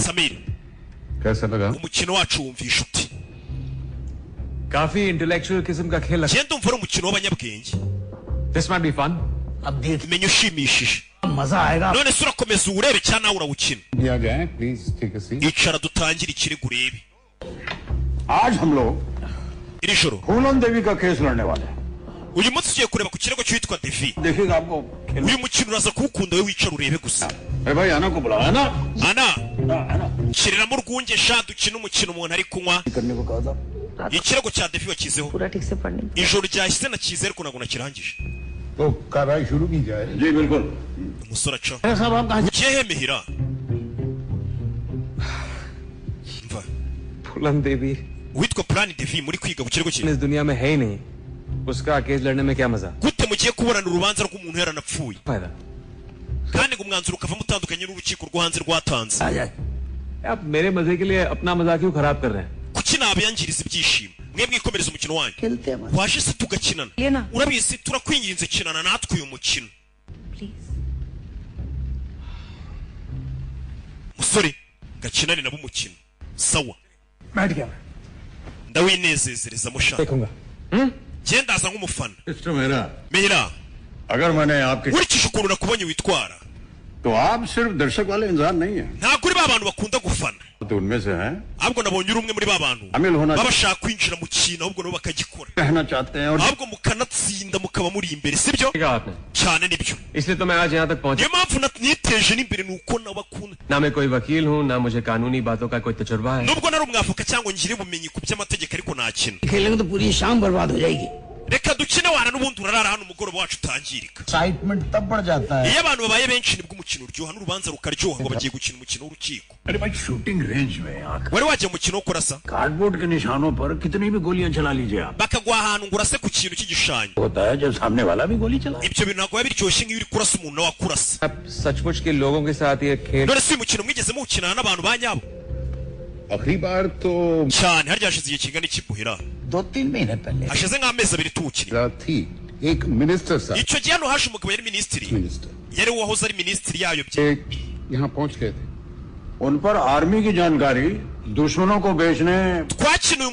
samiri कैसा लगा umukino wacu wumvisha uti काफी intellectual किस्म का खेल genda umva ari umukino w'abanyabwenge this might be fun अब देख menya ushimishije मजा आएगा none se urakomeza uwurebe cyangwa nawe urawukina दिया जाए please take a seat icara dutangire ikirego urebe आज हम लोग iri joro फूलन देवी का केस लड़ने वाले हैं uyu munsi tugiye kureba ku kirego cyitwa devi देखिएगा आपको खेल- uyu mukino uraza kuwukunda we wicara urebe gusa अरे भाई आना को बुलाया ना ana है ना nshiriramo urwunge sha dukina umukino umuntu ari kunywa करने को कहा था ikirego cya devi wakizeho पूरा ठीक से पढ़ने ijoro ryahise nakize ariko ntabwo nakirangije तो कार्रवाई शुरू की जाए जी बिल्कुल umusore aca साहब आप कहाँ ugiye hemehira mva फुलन देवी uwitwa plan devi muri kwiga ku kirego cye इस दुनिया में है ही नहीं उसका केस लड़ने में क्या मजा gute mugiye kuburana urubanza rw'umuntu yaranapfuye फायदा kandi ngo umwanzuro ukavamo utandukanye n'urukiko rwo hanze rwatanze आ जाए आप मेरे मजे के लिए अपना मजा क्यों खराब कर रहे हैं kuki nabiyangiriza ibyishimo mwe mwikomereza umukino wanyu खेलते हैं मजा waje se tugakinana Lena. urabizi turakwinginze kinana natwe uyu mukino please musore gakinane nabo umukino sawa बैठ गया ndawinezezerezamo shaka देखूंगा gendaza nk'umufana सिस्टर मेरा mehira अगर मैंने आपके nkurikije ukuntu nakubonye witwara तो आप सिर्फ दर्शक वाले इंसान नहीं है ntabwo uri ba bantu bakunda gufana तो उनमें से हैं ahubwo nabonye uri umwe muri ba bantu Amel Hona- baba bashaka kwinjira mu kintu ahubwo nabo bakagikora कहना चाहते हैं और ahubwo mukanatsinda mukaba muri imbere sibyo कहा आपने cyane nibyo इसलिए तो मैं आज यहाँ तक पहुंचा niyo mpamvu niteje n'imbere ni uko nabakunda ना मैं कोई वकील हूँ ना मुझे कानूनी बातों का कोई तजुर्बा है nubwo nari umwavoka cyangwa ngire ubumenyi ku by'amategeko ariko nakina खेलेंगे तो पूरी शाम बर्बाद हो जाएगी reka dukine wana n'ubundi urarara hano umugoroba wacu utangirika excitement तब बढ़ जाता है iyo abantu babaye benshi nibwo umukino uryoha n'urubanza rukaryoha ngo bagiye gukina umukino w'urukiko अरे भाई शूटिंग रेंज में आकर wari wajya mu mukino wo kurasa cardboard के निशानों पर कितनी भी गोलियां चला लीजिए आप bakaguha ahantu ngo urase ku kintu cy'igishushanyo होता है जब सामने वाला भी गोली चलाए ibyo bintu ntabwo biba biryoshye nk'iyo uri kurasa umuntu nawe akurasa आप सचमुच के लोगों के साथ ये खेल none si uyu mukino mwigeze muwukinana n'abantu ba nyabo आखिरी बार तो cyane harya hashize igihe kingana iki buhira 2-3 महीने पहले hashize nk'amezi abiri tuwukina थी एक मिनिस्टर साहब icyo gihe hano haje umugabo yari minisitiri minister yari uwahoze ari minisitiri yayobye यहाँ पहुंच गए थे उन पर आर्मी की जानकारी दुश्मनों को बेचने twakina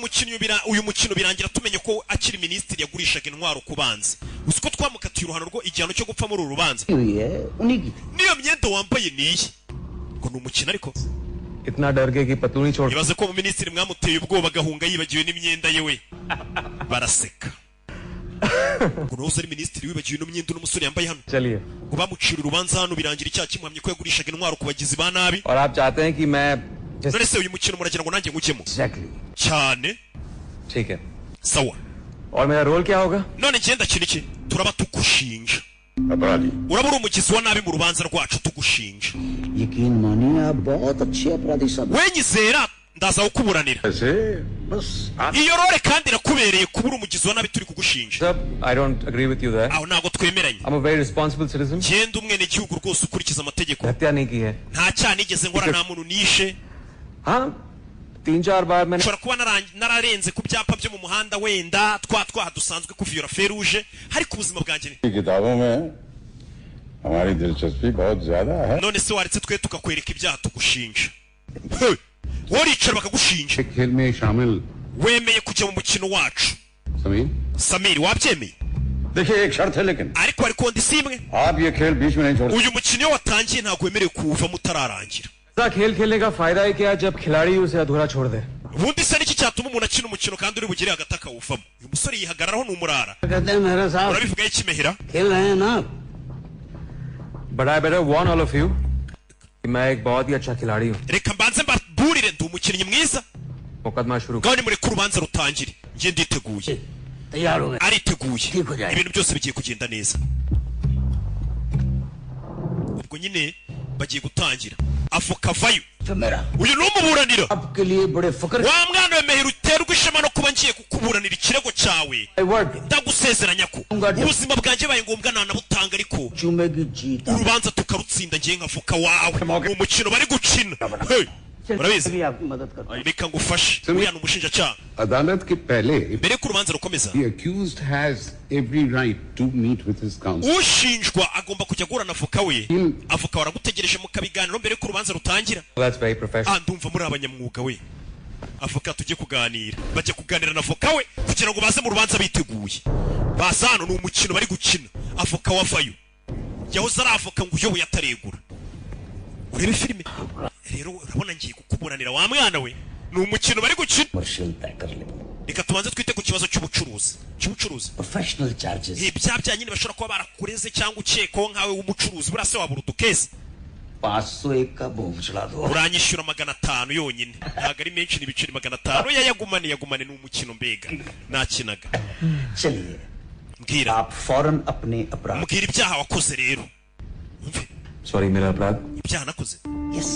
uyu mukino birangira tumenye ko akiri minisitiri yagurishaga intwaro ku banzi uzi ko twamukatiye uruhano rwo igihano cyo gupfa muri uru rubanza हुई है उन्हीं की थी niyo myenda wambaye niye ngo ni umukino ariko इतना डर गए कि पतलूनी छोड़ ibaze ko minisitiri mwamuteye ubwoba agahunga yibagiwe n'imyenda ye we baraseka ngo nahoze ari minisitiri wibagiwe ino myenda n'umusore yambaye hano चलिए ngo bamucira urubanza hano birangira icyaha kimuhamye ko yagurishaga intwaro ku bagizi ba nabi और आप चाहते हैं कि मैं none se uyu mukino muragira ngo nanjye ngukemo exactly cyane ठीक है sawa और मेरा रोल क्या होगा none ngenda kino iki turaba tugushinja अपराधी uraba uri umugizi wa nabi mu rubanza rwacu tugushinja यकीन मानिए आप बहुत अच्छे अपराधी साहब wenyizera ndaza kukuburanira ऐसे बस आप iyo role kandi irakubereye kuba uri umugizi wa nabi turi kugushinja sir I don't agree with you that aho ntabwo twemeranye I am a very responsible citizen genda umwene gihugu rwose ukurikiza amategeko हत्या नहीं की है nta cyaha nigeze nkora nta muntu nishe हाँ 3-4 बार मैंने nshobora kuba nararenze ku byapa byo mu muhanda wenda twaha dusanzwe kuviyora feruje ariko ubuzima bwanjye ni की किताबों में हमारी दिलचस्पी बहुत ज्यादा है none se waretse twe tukakwereka ibyaha tugushinja Hey! waricara bakagushinja खेल में शामिल wemeye kujya mu mukino wacu Sameer samiri wabyemeye देखिए एक शर्त है लेकिन ariko hari kondisiyo imwe आप ये खेल बीच में नहीं छोड़ uyu mukino iyo watangiye ntabwo wemerewe kuwuvamo utararangira ऐसा खेल खेलने का फायदा है क्या जब खिलाड़ी उसे अधूरा छोड़ दे ubundi se niki cyatuma umuntu akina umukino kandi uri bugire hagati akawuvamo uyu musore yihagararaho ni umurara कहते हैं मेहरा साहब urabivugaho iki mehera खेल रहे हैं ना but I better warn all of you कि मैं एक बहुत ही अच्छा खिलाड़ी हूँ reka mbanze mbaburire ndi umukinnyi mwiza मुकदमा शुरू ngaho nimureke urubanza rutangire njye nditeguye तैयार हो गए ariteguye ठीक हो जाएगा ibintu byose bigiye kugenda neza ubwo nyine bagiye gutangira avoka vayo तो मेरा uyu ni umuburanira आपके लिए बड़े फक्र wa mwana we mehera uterwa ishema no kuba ngiye kukuburanira ikirego cyawe word ndagusezeranya ko ubuzima bwanjye baye ngombwa nanabutanga ariko चूमेगी जीत urubanza tukarutsinda ngiye nk'avoka wawe ni umukino bari gukina Hey! murabizi भी आपकी मदद करता reka ngufashe uriya ni umushinjacyaha अदालत के पहले mbere y'uko urubanza rukomeza the accused has every right to meet with his counsel. ushinjwa agomba kujya guhura na avoka we avoka waragutegereje mu kabiganiro mbere y'uko urubanza rutangira That's very professional. ndumva muri abanyamwuga we avoka tujye kuganira bajya kuganira na avoka we kugira ngo baze mu rubanza biteguye baza hano ni umukino bari gukina avoka wavayo yahoze ari avoka ngo uyoboye ataregura urebe filime rero urabona ngiye kukuburanira wa mwana we ni umukino bari gukina commercial तय कर ले reka tubanze twite ku kibazo cy'ubucuruzi professional charges bya bya nyine bashobora kuba barakureze cyangwa ukekwaho nkawe w'umucuruzi buriya se wabura udukesi 501 का बोम चला दो uranyishyura 500 yonyine ntabwo ari menshi ni ibiceri 500 yagumane ni umukino mbega nakinaga चलिए mbwira आप फौरन अपने अपराध mbwira ibyaha wakoze rero umve sorry मेरा अपराध ibyaha nakoze yes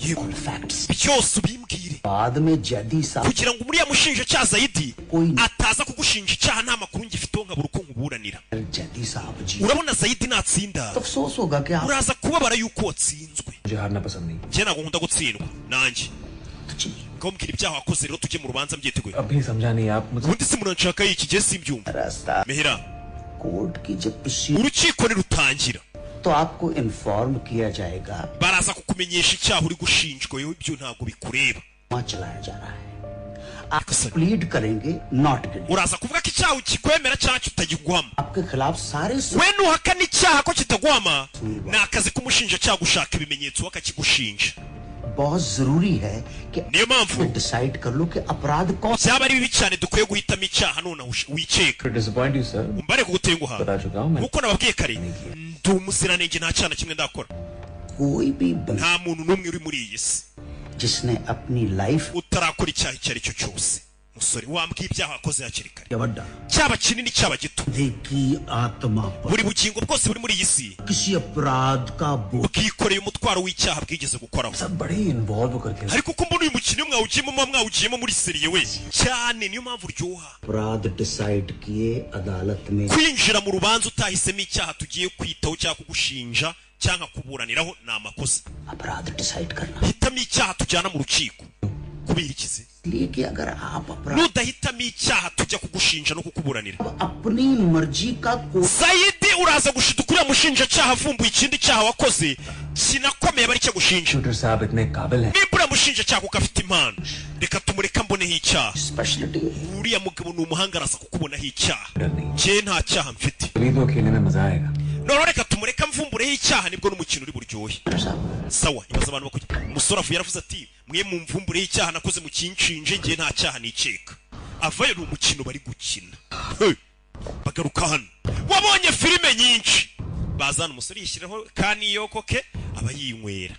yego facts byose ubimbwire बाद में जैदी साहब kugira ngo uriya mushinjacyaha Zaidi Oyi. ataza kugushinja icyaha nta makuru ngifiteho nkabura uko nkuburanira Zaidi साहब जी urabona Zaidi natsinda तो अफसोस होगा कि आप uraza kubabara yuko watsinzwe मुझे हारना पसंद नहीं njye ntabwo nkunda gutsindwa nanjye तो चलिए ngaho mbwira ibyaha wakoze rero tujye mu rubanza mbyiteguye अब भी समझा नहीं आप मुझे ubundi se muranshaka iki gihe simbyumva रास्ता mehera कोर्ट की जब प्रोसीड urukiko nirutangira तो आपको इन्फॉर्म किया जाएगा baraza kukumenyesha icyaha uri gushinjwa yewe ibyo ntabwo bikureba वहाँ चलाया जा रहा है आप सर। प्लीड करेंगे not guilty uraza kuvuga ko icyaha ukikwemera cyangwa kitagiguhama आपके खिलाफ सारे we nuhakana icyaha ko kitaguhama ni akazi k'umushinjacyaha gushaka ibimenyetso bakakigushinja बहुत जरूरी है कि niyo mpamvu डिसाइड कर लो कि अपराध कौन byaba ari bibi cyane dukwiye guhitamo icyaha none wikeka disappoint you sir mbare kugutenguha बता चुका हूँ मैं nkuko nababwiye kare ndi umuziranenge nta cyaha na kimwe ndakora कोई भी बंदा nta muntu n'umwe uri muri iyi si जिसने अपनी life utarakora icyaha icyo ari cyo cyose musore wambwiye ibyaha wakoze hakiri kare या बड़ा cyaba kinini cyaba gito देखी आत्मा पर buri bugingo bwose buri muri iyi si किसी अपराध का बोझ bwikoreye umutwaro w'icyaha bwigeze gukoraho सब बड़े इन्वॉल्व करके ariko uko mbona uyu mukino mwawugiyemo muba mwawugiyemo muri seriye we cyane niyo mpamvu uryoha अपराध डिसाइड किए अदालत में kwinjira mu rubanza utahisemo icyaha tugiye kwitaho cyangwa kugushinja cyangwa kuburaniraho ni amakosa अपराध डिसाइड करना hitamo icyaha tujyana mu rukiko kubera ikize इसलिए कि अगर आप अपराध nudahitamo icyaha tujya kugushinja no kukuburanira अपनी मर्जी का कोई sayidi uraza gushita uriya mushinjacyaha avumbuye ikindi cyaha wakoze kinakomeye bari cyo gushinja shooter साहब इतने काबिल हैं niba uriya mushinjacyaha kuko afite impano reka tumureka mboneho icyaha speciality uriya mugabo ni umuhanga araza kukubonaho icyaha डर नहीं njye nta cyaha mfite अभी तो खेलने में मजा आएगा noneho reka tumureka mvumbureho icyaha nibwo n'umukino uri buryohe sawa ibaza abantu bakujya umusore avuye yaravuze ati mwe mumvumbureho icyaha nakoze mu kinshinje njye nta cyaha nikeka avayo ni umukino bari gukina Hey! bagaruka hano wabonye filime nyinshi bazana umusore yishyiraho kaniyoko ke aba yinywera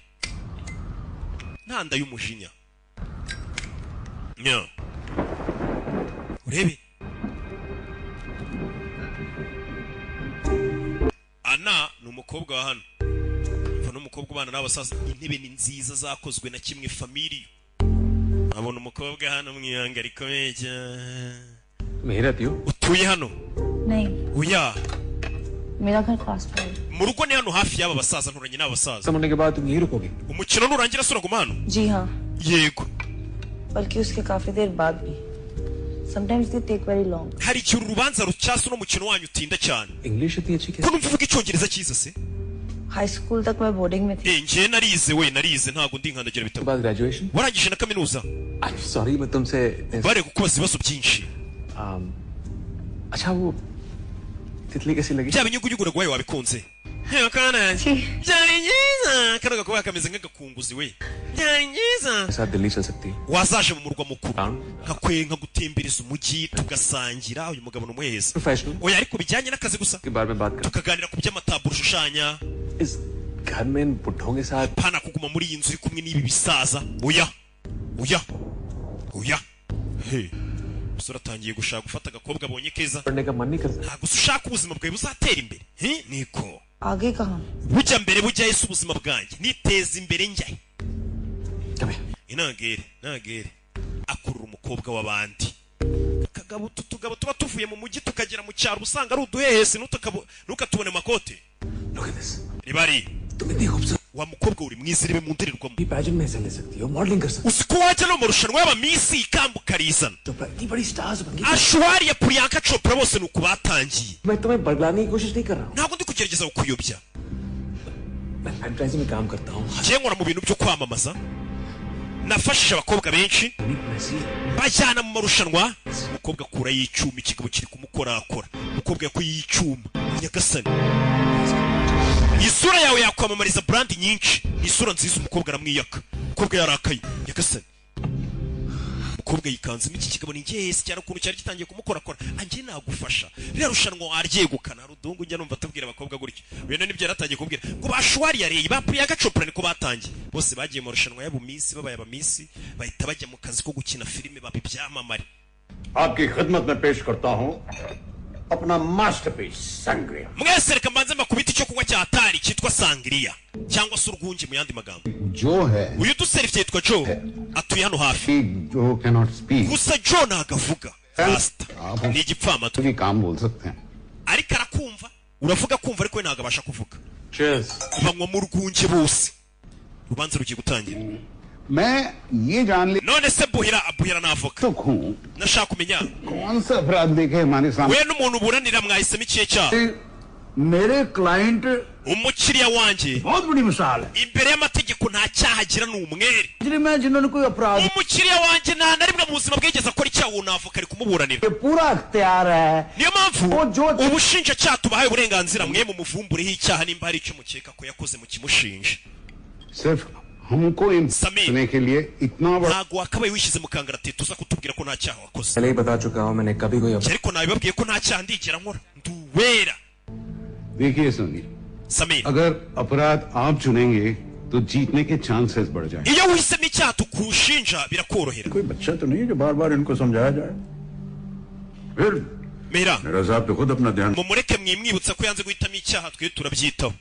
ntanda y'umujinya nya urebe ana ni umukobwa wa hano mva n'umukobwa ubana n'abasaza intebe ni nziza zakozwe na kimwe family abona umukobwa hano mwihanga rikomeye cyane मेरा थियो utuye hano नहीं uya मेरा घर पास में है। mu rugo ni hano hafi y'aba basaza nturanye n'abasaza समझने के बाद तुम यही रुकोगे umukino nurangira suraguma hano जी हाँ yego बल्कि उसके काफी देर बाद भी sometimes they take very long hari igihe uru rubanza rucyasa uno mukino wanyu utinda cyane English इतनी अच्छी ko कैसे numva uvuga icyongereza cyiza se high school तक मैं बोर्डिंग में थी njye narize we narize ntabwo ndi nkandagira के bitabo बाद ग्रेजुएशन warangije na kaminuza आई सॉरी मैं तुमसे bare kukubaza ibibazo byinshi अच्छा वो तितली कैसी लगी bya binyugunyugu naguhaye wabikunze छी byari byiza kano gakuba kameze nk'agakunguzi we byari byiza मेरे साथ दिल्ली चल सकती है wazaje mu murwa mukuru Town. nkagutembereza umujyi tugasangira uyu mugabo ni umuheza professional oya ariko bijyanye n'akazi gusa के बारे में बात कर tukaganira ku by'amataburo ushushanya इस घर में इन बुढ़ों के साथ pana kuguma muri iyi nzu uri kumwe n'ibi bisaza oya oya oya he umusore atangiye gushaka gufata agakobwa abonye keza पढ़ने का मन नहीं करता ntabwo se ushaka ubuzima bwawe buzatera imbere he niko आगे कहाँ bujya mbere bujya ese ubuzima bwanjye niteza imbere njyahe कभी nagere akurura umukobwa w'abandi akagabo tutugabo tuba tuvuye mu mujyi tukagera mu cyaro usanga ari uduhehesi ntukatubone mu makote look at this ribari तुम इतनी खूबसूरत wa mukobwa uri mwiza irebe mu ndorerwamo भी पैजन में हिस्सा ले सकती हो मॉडलिंग कर सकती uzi ko wajya no mu marushanwa y'abamisi ikamba ukarizana हो तो इतनी बड़ी स्टार्स बन गई ashwari ya priyanka chopra bose ni uku batangiye मैं तुम्हें बदलाने की कोशिश नहीं कर रहा हूँ ntabwo ndi kugerageza kukuyobya मैं एडवर्टाइजिंग में काम करता हूँ njye nkora mu bintu byo kwamamaza nafashije abakobwa benshi bajyana mu marushanwa umukobwa akura y'icyuma ikigabo kiri kumukorakora umukobwa yakuye y'icyuma nyagasani isura yawe yakwamamariza brand nyinshi isura nziza umukobwa aramwiyaka umukobwa yarakaye nyagasani umukobwa yikanzemo iki kigabo ni ngehesi cyane ukuntu cyari gitangiye kumukorakora anjye nagufasha ririya rushanwa waryegukana rudungu njya numva tubwira abakobwa gutyo bene nibyo yaratangiye kubwira ngo bashwari yareye ba Priyanka Chopra niko batangiye bose bagiye mu rushanwa y'abumisi babaye abamisi bahita bajya mu kazi ko gukina filime baba ibyamamare आपकी खिदमत में पेश करता हूं अपना मास्टरपीस संग्रिया mwese reka mbanze makubita icyo kunywa cya hatari cyitwa sangria cyangwa se urwunge mu yandi magambo जो है uyu duserivye yitwa Joe atuye hano hafi जो cannot speak gusa Joe nagavuga rasta ni igipfamatwi भी काम बोल सकते हैं ariko arakumva uravuga kumva ariko we ntabwo abasha kuvuga cheers banywa mu rwunge bose urubanza rugiye gutangira मैं ये जान ले none se buhira navoka तो हूँ nashaka kumenya कौन सा अपराध देखे हमारे सामने we n'umuntu uburanira mwahisemo ikihe cyaha मेरे क्लाइंट umukiriya wanjye बहुत बड़ी मिसाल है imbere y'amategeko nta cyaha agira ni umwere actually मैं जिन्होंने कोई अपराध umukiriya wanjye nta na rimwe mu buzima bwigeze akora icyaha uwo navoka ari kumuburanira ये पूरा अख्तियार है niyo mpamvu वो जो ubushinjacyaha tubahaye uburenganzira mwe mu muvumbureho icyaha nimba hari icyo mukeka ko yakoze mu kimushinja सिर्फ हमको समीर। सुनने के लिए इतना बड़ा ntabwo wakabaye wishyize mu kangaratete uza kutubwira ko nta cyaha wakoze पहले ही बता चुका हूँ मैंने कभी कोई ariko nabibabwiye ko nta cyaha ndigera nkora nduwera देखिए सुनिए samir अगर अपराध आप चुनेंगे तो जीतने के चांसेस बढ़ जाएंगे। iyo uhisemo icyaha tukushinja birakorohera कोई बच्चा तो नहीं है जो बार बार इनको समझाया जाए। फिर mera मेरा साहब तो खुद अपना ध्यान। mumureke mwimwibutsa ko yanze guhitamo icyaha twe turabyitaho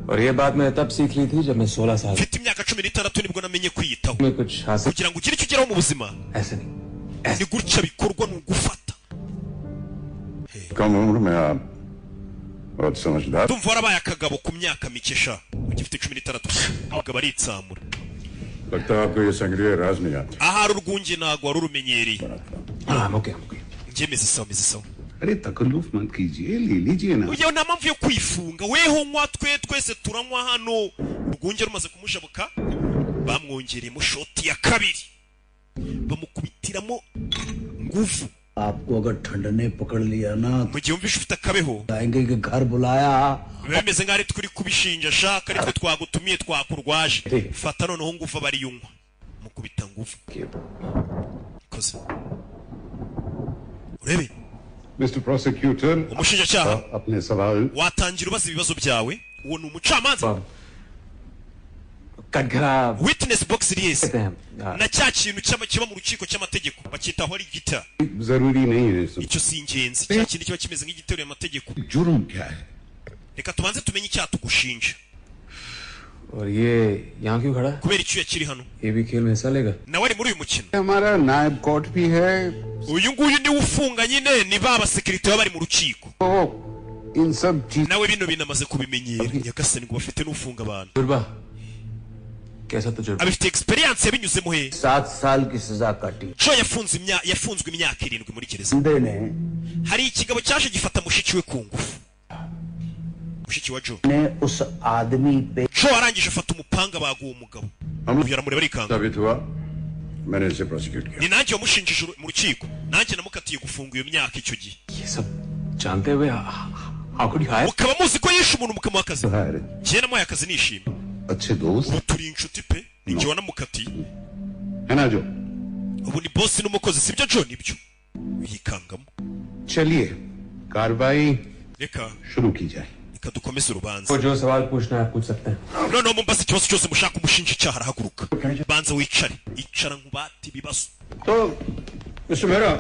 और ये बात मैं तब सीख ली थी जब मैं 16 साल mfite imyaka 16 nibwo namenye kwiyitaho में कुछ हासिल kugira ngo ugire icyo ugeraho mu buzima ऐसे नहीं ni gutya bikorwa ni ugufata कम उम्र में आप बहुत समझदार। ndumva warabaye akagabo ku myaka mike sha ugifite 16 umugabo aritsamura लगता है आपको ये संग्रह राज नहीं आता। ahari urwunge ntago wari urumenyereye हाँ ओके njemeze sawa अरे तकल्लुफ मत कीजिए, ले लीजिए ना। uyo nta mpamvu yo kwifunga weho nywa twese turanywa hano urwunge rumaze kumushabuka bamwongereyemo shoti ya kabiri bamukubitiramo nguvu आपको अगर ठंड ने पकड़ लिया ना mu gihe wumvishe ufite akabeho आएंगे कि घर बुलाया biba bimeze nk'aho ari turi kubishinja shaka ari twe twagutumiye twakurwaje fata noneho nguvu aba ariyo unywa mukubita nguvu koze urebe mister prosecutor, umushinjacyaha अपने सवाल। watangira ubaza ibibazo byawe uwo ni umucamanza कटघरा witness box iri yese कहते हैं na cya kintu kiba mu rukiko cy'amategeko bacyitaho ari gita जरूरी नहीं है। icyo si ingenzi cya kindi kiba kimeze nk'igiteruye amategeko जुर्म क्या है? reka tubanze tumenye icyaha tugushinja और ये यहाँ क्यों खड़ा है? kubera icyo yakiri hano ये भी खेल में हिस्सा लेगा nawe ari muri uyu mukino हमारा नायब कोर्ट भी है, uyu nguyu niwe ufunga nyine ni ba basekirite baba bari mu rukiko तो इन सब चीज nawe bino binamaze kubimenyera nyagasani ngo bafite n'ufunga abantu तजुर्बा कैसा तजुर्बा abifite experience yabinyuzemo he 7 साल की सजा काटी jo yafunzwe imyaka 7 muri gereza बंदे ने hari ikigabo cyaje gifata mushiki we ku ngufu mushiki wa jo उस आदमी पे jo arangije afata umupanga baguha uwo mugabo uyu aramureba arikanga साबित हुआ, मैंने इसे प्रोसिक्यूट किया। ni nanjye wamushinjije mu rukiko nanjye namukatiye gufunga iyo myaka icyo gihe ये सब जानते हुए how could you hire? mukaba muzi ko yishe umuntu mukamuha akazi है njye namuhaye akazi nishimye अच्छे दोस्त ubu turi inshuti pe ninjye wanamukatiye है ना जो? ubu ni bosi n'umukozi sibyo jo nibyo yikangamo चलिए कार्रवाई reka शुरू की जाए। reka dukomeze urubanza को जो सवाल पूछना है पूछ सकते हैं noneho mumbaza ikibazo cyose mushaka umushinja icyaha arahaguruka banza wicare icara nkubate ibibazo तो मिस्टर मेहरा,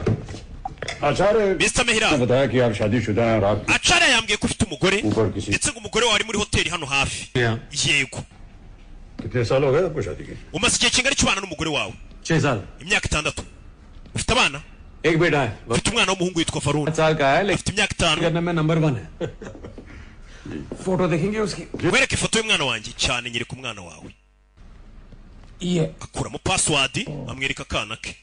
आचार्य Mr. Mehra ने बताया कि आप शादीशुदा हैं और आप acara yambwiye ko ufite umugore ऊपर किसी ndetse ngo umugore wawe ari muri hoteli hano hafi yego कितने साल हो गए आपको शादी के? umaze igihe kingana cy'ubana n'umugore wawe 6 साल imyaka 6 ufite abana एक बेटा है ufite umwana w'umuhungu witwa Varun 5 साल का है लेकिन afite imyaka 5 करने में नंबर 1 है फोटो देखेंगे उसकी wereke ifoto y'umwana wanjye cyane nyereka umwana wawe ये akuramo password amwereka akana ke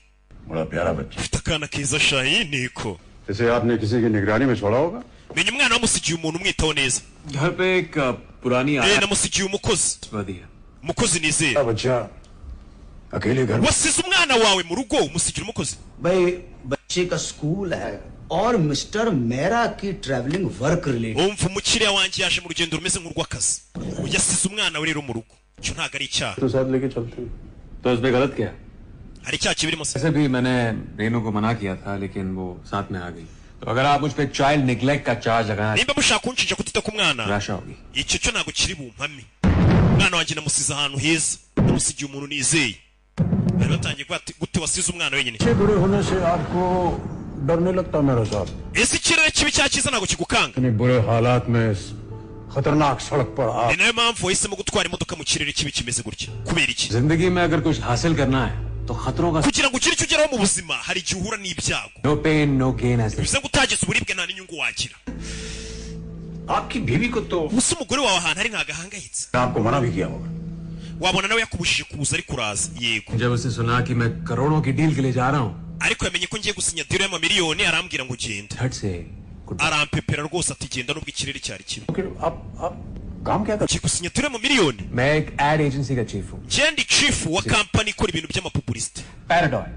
बड़ा प्यारा बच्चा। ufite akana keza shayi niko इसे आपने किसी की निगरानी में छोड़ा होगा? menya umwana wamusigiye umuntu umwitaho neza घर पे एक पुरानी namusigiye umukozi आदि है umukozi nizera बच्चा अकेले घर में wasize umwana wawe mu rugo umusigira umukozi भाई बच्चे का स्कूल है और मिस्टर मेहरा की travelling work related umva umukiriya wanjye yaje mu rugendo rumeze nk'urw'akazi yasize umwana we rero mu rugo icyo ntabwo ari icyaha तो साथ लेके चलते हैं। तो इसमें गलत क्या है? hari icyaha kibirimo se वैसे भी मैंने रेनू को मना किया था लेकिन वो साथ में आ गई तो अगर आप मुझ पे चाइल्ड निग्लेक्ट का चार्ज लगाना nimba mushaka kunshinja kutita ku mwana निराशा होगी icyo cyo ntabwo kiri bumpame umwana wanjye namusize ahantu heza namusigiye umuntu nizeye bari batangiye gute wasize umwana wenyine अच्छे बुरे होने से आपको डर नहीं लगता मेरा साहब? ese ikirere kibi cya cyiza ntabwo kigukanga इतने बुरे हालात में इस खतरनाक सड़क पर आप ni nayo mpamvu wahisemo gutwara imodoka mu kirere kibi kimeze gutya kubera iki जिंदगी में अगर कुछ हासिल करना है तो खतरों का kugira ngo ugire icyo ugeraho mu buzima hari igihe uhura n'ibyago no pain no gain ऐसे bivuze ngo utageze uburibwe nta n'inyungu wagira आपकी बीवी को तो gusa umugore wawe ahantu ari ntabwo ahangayitse आपको मना भी किया होगा। wabona nawe yakubujije kuza ari kuraza yego जब उसने सुना कि मैं करोड़ों की डील के लिए जा रहा हूँ ariko yamenye ko ngiye gusinya diro y'amamiliyoni arambwira ngo genda झट से arampepera rwose ati genda nubwo ikirere cyari kibi फिर आप काम क्या करते ugiye gusinya diro y'amamiliyoni मैं एक एड एजेंसी का चीफ हूँ jendi chief wa kampani ikora ibintu by'amapubulisite पैराडॉय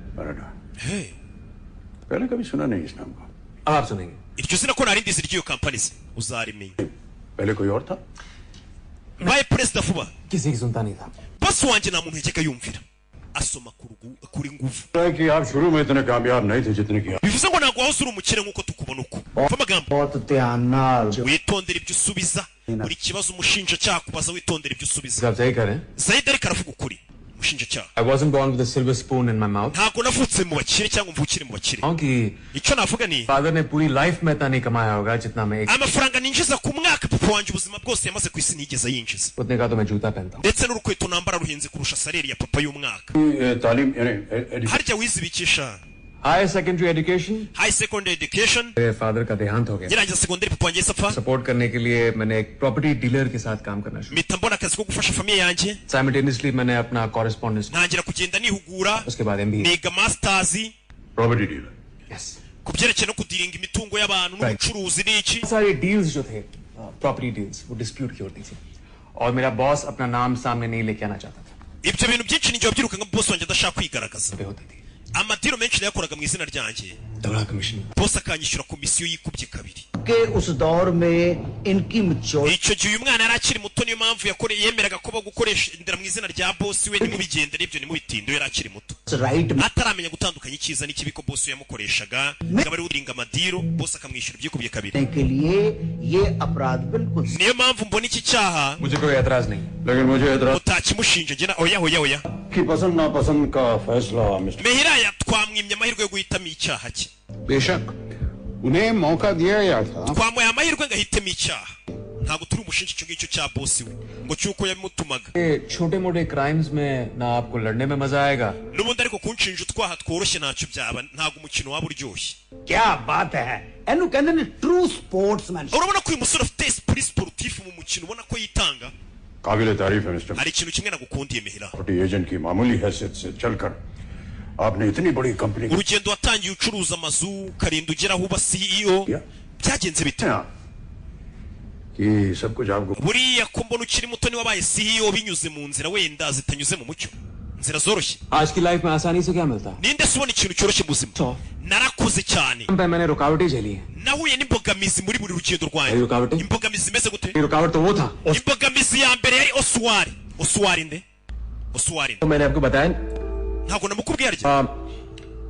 हैं? पहले कभी सुना नहीं इस नाम को। अब आप सुनेंगे iryo zina ko nari ndizi ry'iyo kampani se uzarimenya पहले कोई और था? mbaye perezida vuba किसी की सुनता नहीं था bosi wanjye nta muntu yajyaga yumvira asoma kuri nguvu कि आप शुरू में इतने कामयाब नहीं थे जितने की bivuze ngo ntabwo wahoze uri umukire nk'uko tukubona uko mva amagambo बहुत ध्यान नाल witondera ibyo usubiza buri kibazo umushinjacyaha kubaza witondera ibyo usubiza. आप सही कह रहे हैं. Zaid ariko aravuga ukuri. Umushinjacyaha. I wasn't born with a silver spoon in my mouth. Ntabwo navutse mu bakire cyangwa mvukire mu bakire. क्योंकि icyo navuga ni father ने पूरी life में इतना नहीं कमाया होगा जितना मैं amafaranga ninjiza ku mwaka papa wanjye ubuzima bwose yamaze ku isi ntigeze yinjiza. उतने का तो मैं जूता पहनता हूँ. ndetse n'urukweto nambara ruhenze kurusha salary ya papa y'umwaka. तालीम harya wizibikisha Higher secondary education. high secondary education. मेरे फादर का देहांत हो गया. ngirangiza secondary papa wanjye sapfa. Support करने के लिए मैंने एक प्रॉपर्टी डीलर के साथ काम करना शुरू. mpita mbona akazi ko gufasha famiye yanjye. Simultaneously मैंने अपना correspondence. ntangira kugenda nihugura. उसके बाद MBA. niga masters. Property dealer. Yes. ku byerekeye no kudiringa imitungo y'abantu n'ubucuruzi n'iki. सारे deals जो थे property deals वो dispute की होती थी और मेरा बॉस अपना नाम सामने नहीं लेके आना चाहता था. ibyo bintu byinshi ninjye wabyiruka nka boss wanjye adashaka kwigaragaza. होती थी. amadiro menshi yakoraga mu izina ryanjye. तगड़ा commission. boss akanyishyura komisiyo yikubye kabiri. के उस दौर में इनकी maturity icyo gihe uyu mwana yari akiri muto niyo mpamvu yemeraga ko bagukoresha indera mu izina rya boss we nimubigendere ibyo nimubitinde yari akiri muto. right ataramenya gutandukanya icyiza n'ikibi ko boss yamukoreshaga akaba ari uringa amadiro boss akamwishyura ibyikubye kabiri. के लिए ये अपराध बिल्कुल niyo mpamvu mbona iki cyaha मुझे कोई एतराज नहीं. लेकिन मुझे एतराज utakimushinja njye oya की पसंद नापसंद का फैसला mister. mehiraya twamwimye amahirwe yo guhitamo icyaha cye. बेशक उन्हें मौका दिया गया था. twamuhaye amahirwe ngo ahitemo icyaha. ntabwo turi umushinja icyo ngicyo cya boss we ngo cyuko yamutumaga. छोटे मोटे crimes में ना आपको लड़ने में मजा आएगा. n'ubundi ariko kunshinja utwaha tworoshye ntacyo byaba ntabwo umukino waba uryoshye. क्या बात है एनु कहते हैं true sportsman. urabona ko uyu musore afite esprit sportif mu mukino ubona ko yitanga. काबिल तारीफ है mister. hari ikintu kimwe nagukundiye mehira. Property agent की मामूली हैसियत से चलकर आपने इतनी बड़ी company urugendo watangiye ucuruza amazu ukarinda ugera aho uba CEO byagenze bite? कि सब कुछ आपको buriya ko mbona ukiri muto ni wabaye CEO binyuze mu nzira wenda zitanyuze mu mucyo nzira zoroshye. आज की लाइफ में आसानी से क्या मिलता है. ninde se ubona ikintu cyoroshye mu buzima? narakoze cyane. मैंने रुकावटें झेली हैं. nahuye n'imbogamizi muri buri rugendo Ari rukaवटें? rwanjye. imbogamizi imeze gute? रुकावट तो वो था. imbogamizi ya mbere yari Oswari nde? Oswari तो मैंने आपको बताया. ntabwo namukubwiye arya.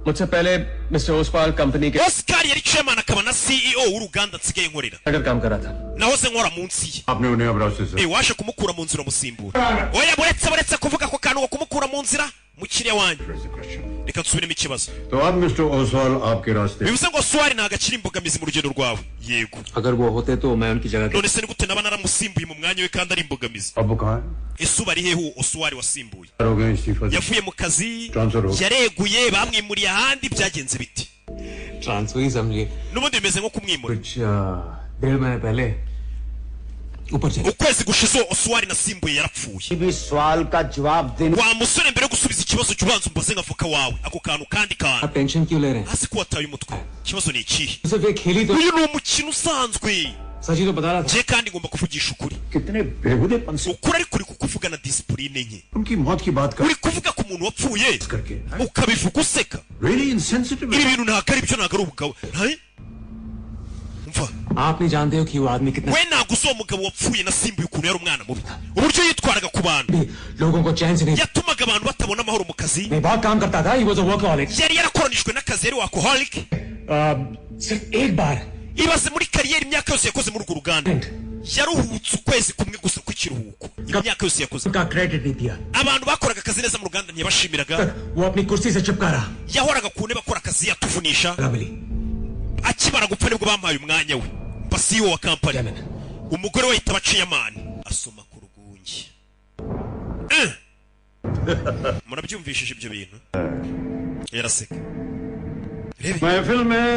मुझसे पहले मिस्टर ओसवाल कंपनी के Oscar yari chairman akaba na CEO w'uruganda nsigaye nkorera. अगर काम कर रहा था. nahoze nkora munsi ye. आपने उन्हें अब रास्ते से waje kumukura mu nzira musimbura. oya buretse kuvuga ko kantu kumukura mu nzira mukiriya wanjye. reka nsubiremo ikibazo. तो अब मिस्टर ओसवाल आपके रास्ते bivuze ngo Oswari ntabwo akiri imbogamizi mu rugendo rwawe. yego अगर वो होते तो मैं उनकी जगह none se ni gute naba naramusimbuye mu mwanya we kandi ari imbogamizi? अब वो कहाँ है? ese uba ari hehe uwo Oswari wasimbuye? हो गए इस्तीफा से. yavuye mu kazi Transfer हो. yareguye bamwimuriye ahandi byagenze biti? Transfer ही समझिए. n'ubundi bimeze nko kumwimura. कुछ 1.5 महीने पहले ऊपर चले. ukwezi gushize uwo Oswari nasimbuye yarapfuye. भी सवाल का जवाब देने wa musore mbere yo gusubiza ikibazo cy'ubanza umbaze nk'avoka wawe ako kantu kandi kantu आप टेंशन क्यों ले रहे हैं. hasi ko wataye umutwe ikibazo ni ikihe? सिर्फ एक खेली तो uyu ni umukino usanzwe. सची तो बता रहा था. je kandi ngomba kuvugisha ukuri. कितने बेहुदेपन से ukuri ariko uri kukuvuga na disipurine nke. उनकी मौत की बात कर uri kuvuga ku muntu wapfuye करके ukabivuga useka. really insensitive. ibi bintu ntabwo ari byo ntabwo ari ubugabo. umva आप नहीं जानते हो कि वो आदमी कितना we ntabwo uzi uwo mugabo wapfuye nasimbuye ukuntu yari umwana mubi. uburyo yitwaraga ku bantu लोगों को चैन से नहीं. yatumaga abantu batabona amahoro mu kazi. मैं बहुत काम करता था. He was a workaholic. yari yarakoranijwe n'akazi yari workaholic. सिर्फ एक बार ibaze muri kariyeri imyaka yose yakoze muri urwo ruganda yaruhutse ukwezi kumwe gusa kw'ikiruhuko. imyaka yose yakoze उनका क्रेडिट नहीं दिया. abantu bakoraga akazi neza mu ruganda ntiyabashimiraga. वो अपनी कुर्सी से चिपका रहा. yahoraga ku ntebe akora akazi yatuvunisha. Milli. akimara gupfa nibwo bamuhaye umwanya we mba CEO wa kampani. umugore we yitaba chairman asoma ku rugungi. murabyumvishije ibyo bintu? yaraseka. महफिल में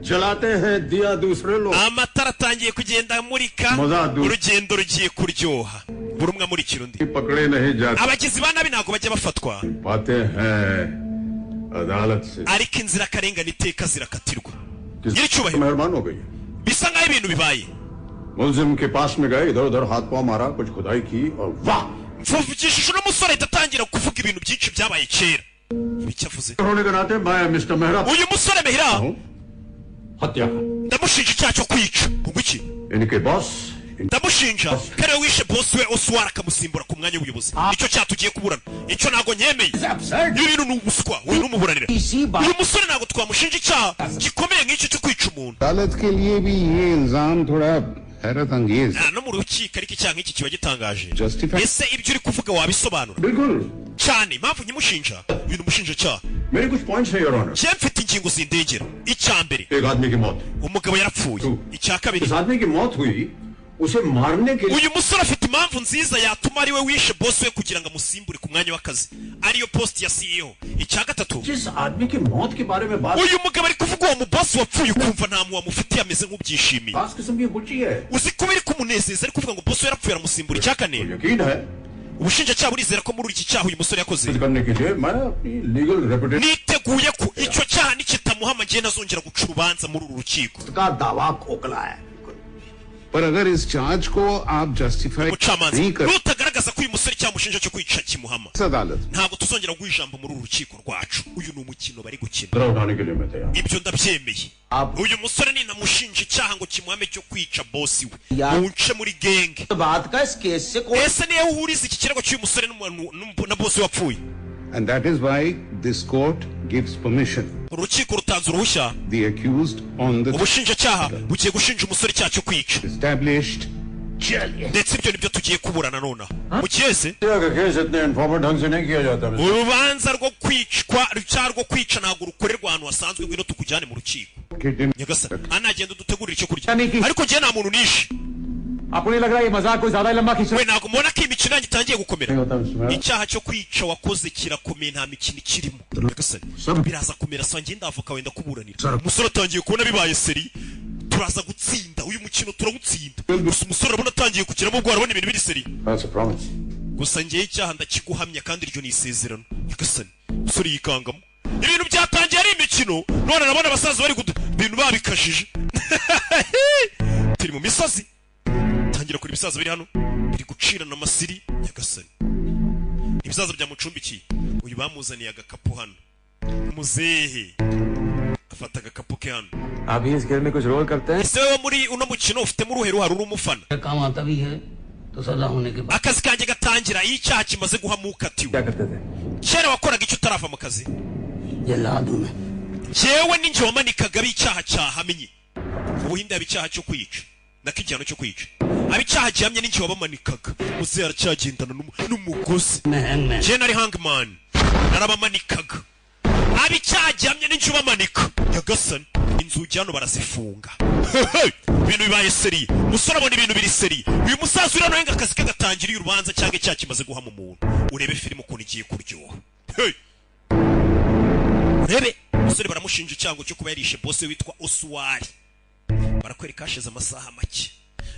जलाते हैं दिया दूसरे लोग. amatara atangiye kugenda amurika Muzadu. urugendo rugiye kuryoha buri umwe amurikira undi. पकड़े नहीं जाते. abagizi ba nabi ntabwo bajya bafatwa पाते हैं अदालत से. ariko inzirakarengane iteka zirakatirwa. किस- nyiricyubahiro मेहरबान हो गई. bisa nk'aho ibintu bibaye. मुलजिम के पास में गए इधर उधर हाथ पांव मारा कुछ खुदाई की और वाह mvugishije uno musore ahita atangira kuvuga ibintu byinshi byabaye kera. icyo avuze होने के नाते मैं मिस्टर मेहरा uyu musore mehira हूँ. हत्या. ndamushinja icyaha cyo kwica. ubwo iki? इनके boss ndamushinja ko ariwe wishe bosi we Oswari akamusimbura ku mwanya w'ubuyobozi. icyo cyaha tugiye kuburana. icyo ntabwo nkemeye. ibi bintu ni ubuswa. uyu ni umuburanira. इसी बात uyu musore ntabwo twamushinja icyaha gikomeye nk'icyo cyo kwica umuntu. अदालत के लिए भी ये इल्जाम थोड़ा हैरत अंगेज no mu rukiko ariko icyaha nk'iki kiba gitangaje Justify- ese ibyo uri kuvuga wabisobanura बिल्कुल cyane impamvu nyimushinja uyu ni umushinjacyaha मेरे कुछ पॉइंट्स हैं your honour njye mfite ingingo zindengera icya mbere एक आदमी की मौत umugabo yarapfuye icya kabiri इस आदमी की मौत हुई उसे मारने के लिए uyu musore afite impamvu nziza yatuma ari we wishe boss we kugira ngo amusimbure ku mwanya w'akazi ariyo post ya CEO icya gatatu जिस आदमी की मौत के बारे में बात uyu mugabo ari kuvuga uwo mubosi wapfuye ukumva nta muntu wamufitiye ameze nk'ubyishimiye खास किस्म की बुच्ची है uzi ko biri kumunezeza ari kuvuga ngo boss we yarapfuye aramusimbura icya kane यकीन है ubushinjacyaha burizera ko muri iki cyaha uyu musore yakoze करने के लिए मैं अपनी legal reputation niteguye ko icyo cyaha nikitamuhama ngiye nazongera guca urubanza muri uru rukiko का दावा खोखला है पर अगर इस चार्ज को आप जस्टिफाई umucamanza नहीं कर nutagaragaza ko uyu musore cyamushinja cyo kwica kimuhama अदालत ntabwo tuzongera guha ijambo muri uru rukiko rwacu uyu ni umukino bari gukina मुद्रा उठाने के लिए मैं तैयार ibyo ndabyemeye uyu musore ninamushinja icyaha ngo kimuhame cyo kwica bosi we Ya- muwuce muri genge बात का इस केस से कोई ese niyo uhuriza iki kirego cy'uyu musore na bosi we wapfuye and that is why this court gives permission urukiko rutanze uruhushya the accused on the ubushinjacyaha bugiye gushinja umusore icyaha cyo kwica established ndetse ibyo nibyo tugiye kuburana nonaha mukiyese case इतने इन्फॉर्मल ढंग से नहीं किया जाता urubanza rwo kwicwa icyaha rwo kwica ntabwo rukorerwa ahantu hasanzwe ngwino tukujyane mu rukiko nyagasani anagenda udutegurire icyo kurya ariko njye nta muntu nishe आपको नहीं लग रहा ये मजाक कोई ज्यादा लंबा खींच we ntabwo mubona ko iyi mikino yanjye itangiye gukomera होता है icyaha cyo kwica wakoze kirakomeye nta mikino ikirimo nyagasani biraza kumera sa ngenda avoka wenda kuburanira umusore atangiye kubona bibaye seri turaza gutsinda uyu mukino turawutsinda gusa umusore urabona atangiye kugiramo ubwo arabona ibintu biri seri That's a promise. gusa ngewe icyaha ndakiguhamya kandi iryo ni isezerano nyagasani umusore yikangamo ibintu byatangiye ari imikino none nabona abasaza bari ibintu babikajije turi mu misozi tangira kuri ibisaza biri hano biri gucirana amasiri nyagasani ibisaza byamucumbikiye uyu bamuzaniye agakapu hano muzehe afata agakapu ke hano आप भी इस खेल में कुछ रोल करते हैं ese wowe muri uno mukino ufitemo uruhe ruhare uri umufana काम आता भी है तो सजा होने के बाद akazi kanjye gatangira iyo icyaha kimaze guhamuka atiwe क्या करते थे kera wakoraga icyo utarava mu kazi जल्लाद हूं मैं jewe ninjye wamanikaga ab'icyaha cyahamye ubuhinde haba icyaha cyo kwica nako igihano cyo kwica ab'icyaha gihamye ninjye wabamanikaga muzehe aracyagendana n'umugozi मैं hangman jewe nari hangman narabamanikaga ab'icyaha gihamye ninjye ubamanika nyagasani inzugi hano barazifunga ibintu bibaye seri musore abona ibintu biri seri uyu musaza uri hano yenga akazi ke gatangiriye urubanza cyangwa icyaha kimaze guhama umuntu urebe filime ukuntu igiye kuryoha urebe umusore baramushinja icyango cyo kuba yarishe bose witwa Oswari barakwereka hashize amasaha make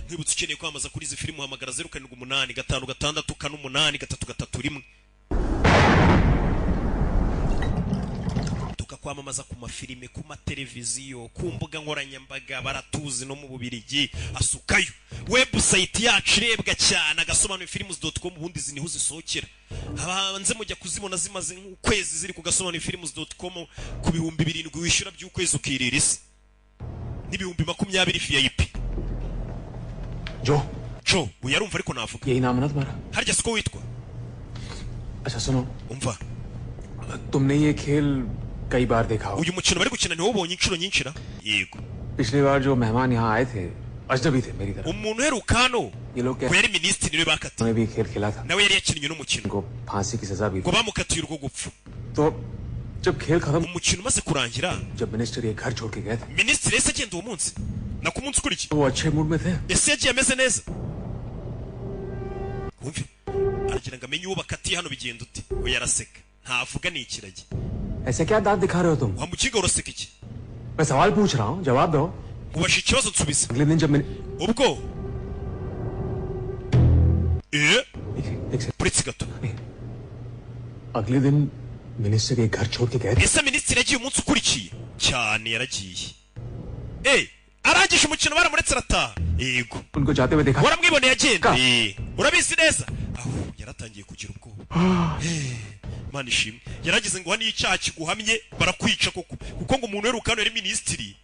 nkibutse ukeneye kwamaza kuri izi filime uhamagara 0785568331 tukakwamamaza ku mafilime ku mateleviziyo ku mbuga nkoranyambaga baratuzi no mu Bubirigi asukayo website yacu irebwa cyane agasobanura films.com ubundi ziniho zisohokera abanze mujya kuzibona zimaze nk'ukwezi ziri ku gasobanura films.com ku bihumbi 7 wishyura by'ukwezi ukirira isi n'ibihumbi 20 VIP जो jo uyarumva ariko navuga यही नाम है ना तुम्हारा harya siko witwa अच्छा सुनो umva तुमने ये खेल कई बार देखा होगा uyu mukino bari gukina niwo ubonye inshuro nyinshi ra yego पिछली बार जो मेहमान यहाँ आए थे अजनबी थे मेरी तरफ umuntu uheruka hano ये लोग ko कैसे yari minisitiri niwe bakatiye उन्होंने भी खेल खेला था nawe yari yakinnye n'umukino उनको फांसी की सजा भी ngo bamukatiye urwo gupfa तो जब खेल खत्म umukino umaze kurangira जब मिनिस्टर ये घर छोड़ के गए थे minisitiri yahise agenda uwo munsi na ku munsi ukurikiye वो अच्छे मूड में थे ese yagiye ameze neza wumve aragira ngo amenye uwo bakatiye hano bigenda ute we yaraseka ntavuga ni ikiragi ऐसे क्या दांत दिखा रहे हो तुम wamukinga uraseka iki मैं सवाल पूछ रहा हूँ जवाब दो ubasha ikibazo nsubiza अगले दिन जब मैंने ubwo एक सेकंड uretse gato अगले दिन मिनिस्टर ये घर छोड़ के गए थे ese minisitiri yagiye umunsi ukurikiye cyane yaragiye arangije umukino baramuretse arataha yego उनको जाते हुए देखा waramwiboneye agenda Ka. urabizi neza aho yaratangiye kugira ubwoba Mana ishimwe yaragize ngo hano icyaha kiguhamye barakwica koko kuko ngo umuntu uheruka hano yari minisitiri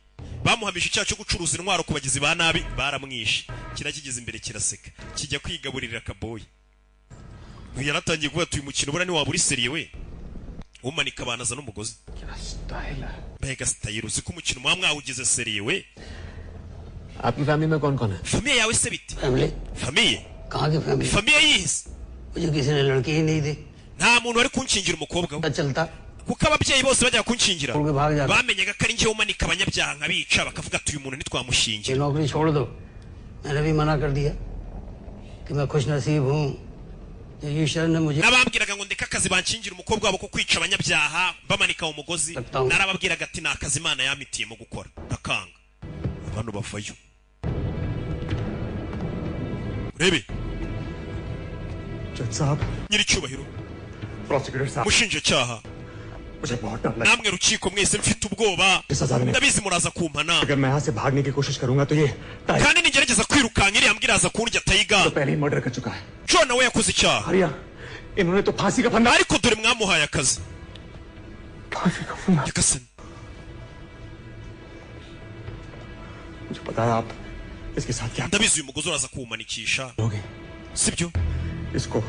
bamuhamije icyaha cyo gucuruza intwaro ku bagizi ba nabi baramwishe kirakigeze imbere kiraseka kijya kwigaburira akaboyi yaratangiye kuvuga ati uyu mukino bura ni waba uri seriye we umanika abanaza n'umugozi mbega style uzi ko umukino muba mwawugize seriye we आपकी फैमिली में कौन कौन है? famiye yawe se bite? Family Famiye? कहाँ की family? Famiye yize? मुझे किसी ने लड़की ही नहीं दी। nta muntu wari kunshingira umukobwa we पता चलता kuko ababyeyi bose bajya kunshingira छोड़ के भाग जाता। bamenyaga ko ari njyewe umanika abanyabyaha nkabica bakavuga ati uyu muntu ये ntitwamushingira नौकरी छोड़ दो। मैंने भी मना कर दिया कि मैं खुश नसीब हूँ ईश्वर ने मुझे n'abambwiraga ngo ndeke akazi banshingira umukobwa wabo ko kwica abanyabyaha bamanika mu mugozi narababwiraga ati ni akazi imana yamitiyemo gukora ndakanga abantu bavayo urebe जज साहब, nyiricyubahiro प्रोसिक्यूटर साहब, mushinjacyaha मुझे बहुत डर लगा। namwe rukiko mwese mfite ubwoba ndabizi muraza kumpana अगर मैं यहाँ से भागने की कोशिश करूंगा तो ये ताई kandi nigerageza kwirukanka iriya mbwa iraza kundya tayiga तो पहले ही मर्डर कर चुका है। john nawe yakoze icyaha हरिया, इन्होंने तो फांसी का फंदा। ariko dore mwamuhaye akazi फांसी का फंदा। nyagasani मुझे पता है आप इसके साथ क्या ndabizi uyu mugozi uraza kuwumanikisha करोगे। sibyo इसको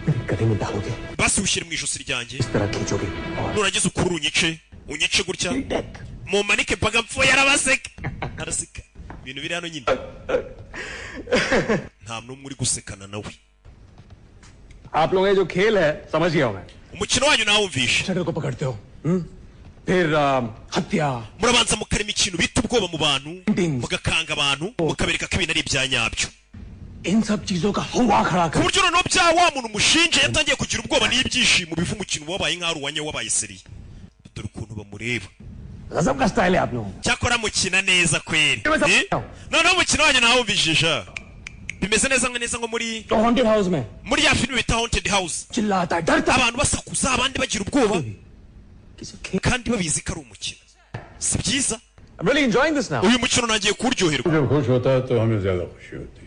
मेरे गले में डालोगे, basi ushyire mu ijosi ryanjye इस तरह खींचोगे और nurangiza ukuri unyice gutya mumanike mpaga mpfuye arabaseka araseka ibintu biri hano nyine nta n'umwe uri gusekana nawe आप लोग ये जो खेल है समझ गया हूं मैं। umukino wanyu nawumvishe शटर को पकड़ते हो, फिर हत्या, murabanza mukarema ikintu bita ubwoba mu bantu Endings. mugakanga abantu mukabereka ko ibintu ari ibya nyabyo इन सब चीजों का हुआ खड़ा ku कर buryo noneho bya wa muntu mushinje yatangiye kugira ubwoba n'ibyishimo biva umukino wabaye nk'aho ari uwanyawe wabaye seriye dore ukuntu bamureba गजब का स्टाइल है आप लोगों का। cyakora mukina neza kweri Neza- Eh? noneho umukino wanyu nawumvishije bimeze neza neza nko muri तो haunted house में muri ya filime bita haunted house चिल्लाता है, डरता है। abantu basakuza abandi bagira ubwoba किसी खेल kandi babizi ko ari umukino si byiza I'm really enjoying this now. uyu mukino nagiye kuryoherwa जब खुश होता है तो हमें ज्यादा खुशी होती है।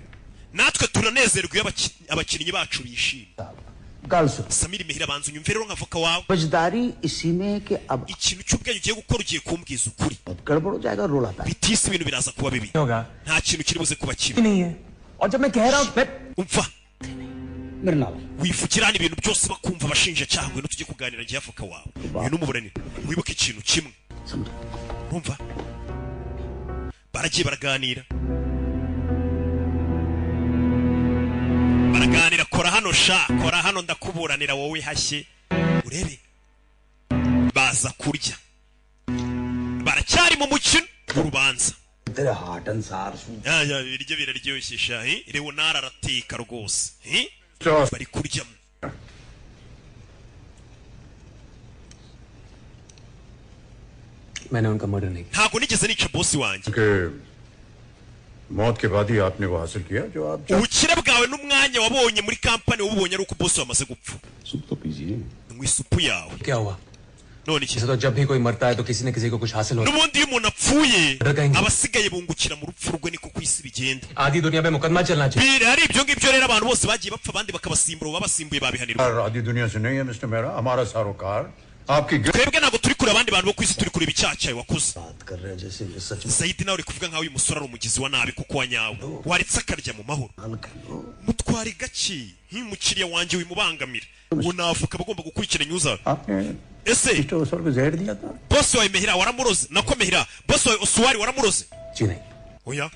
natwe turanezerwa iyo abakinnyi bacu bishimye गल सुन samiri mehira banza unyumve rero nk'avoka wawe समझदारी इसी में है कि अब ikintu cy'ubwenge ugiye gukora ugiye kumbwiza ukuri गड़बड़ हो जाएगा रोला था bitise ibintu biraza kuba bibi होगा nta kintu kiri buze kuba kibi नहीं है। और जब मैं कह रहा हूँ मैं umva मेरे नाल wivugira hano ibintu byose bakumva abashinjacyaha ngwino tujye kuganira njye avoka wawe uyu ni umuburanira wibuke ikintu kimwe समझो urumva baragiye baraganira kora hano sha kora hano ndakuburanira wowe hashye urebe baza kurya baracyari mu mukino w'urubanza तेरे हार्ट अनुसार ya ibiryo biraryoshye sha Leonard arateka rwose bari kuryamo मैंने उनका मर्डर नहीं ntago nigeze nica boss wanjye कि मौत के बाद ही आपने वो हासिल किया जो आप ubukire bwawe n'umwanya wabonye muri kampani wabonye ari uko boss wamaze gupfa soup तो पीजिए mu isupu yawe क्या हुआ none iki जैसे तो जब भी कोई मरता है तो किसी न किसी को कुछ हासिल होता n'ubundi iyo umuntu apfuye Ragahinga. abasigaye bungukira mu rupfu rwe niko ku isi bigenda है आधी दुनिया में मुकदमा चलना चाहिए biri hari ibyo ngibyo rero abantu bose bagiye bapfa abandi bakabasimbura babasimbuye babihanirwa और आधी दुनिया से नहीं है मिस्टर मेहरा हमारा सारोकार आपकी twebwe ntabwo turi kure abandi bantu bo ku isi turi kureba icyaha wakoze बात कर रहे हैं जैसे ये सच में Zaidi nawe uri kuvuga nkaho uyu musore ari umugizi wa nabi kuko wanyawe waretse akarya mu mahoro हाल कर लो mutware gake nk'umukiriya wanjye wimubangamira ubu navuka bagomba gukurikira nyuza आपने ese mister Oswal को जहर दिया था bosi wawe mehira waramuroze nako mehira bosi wawe osuwari waramuroze जी नहीं oya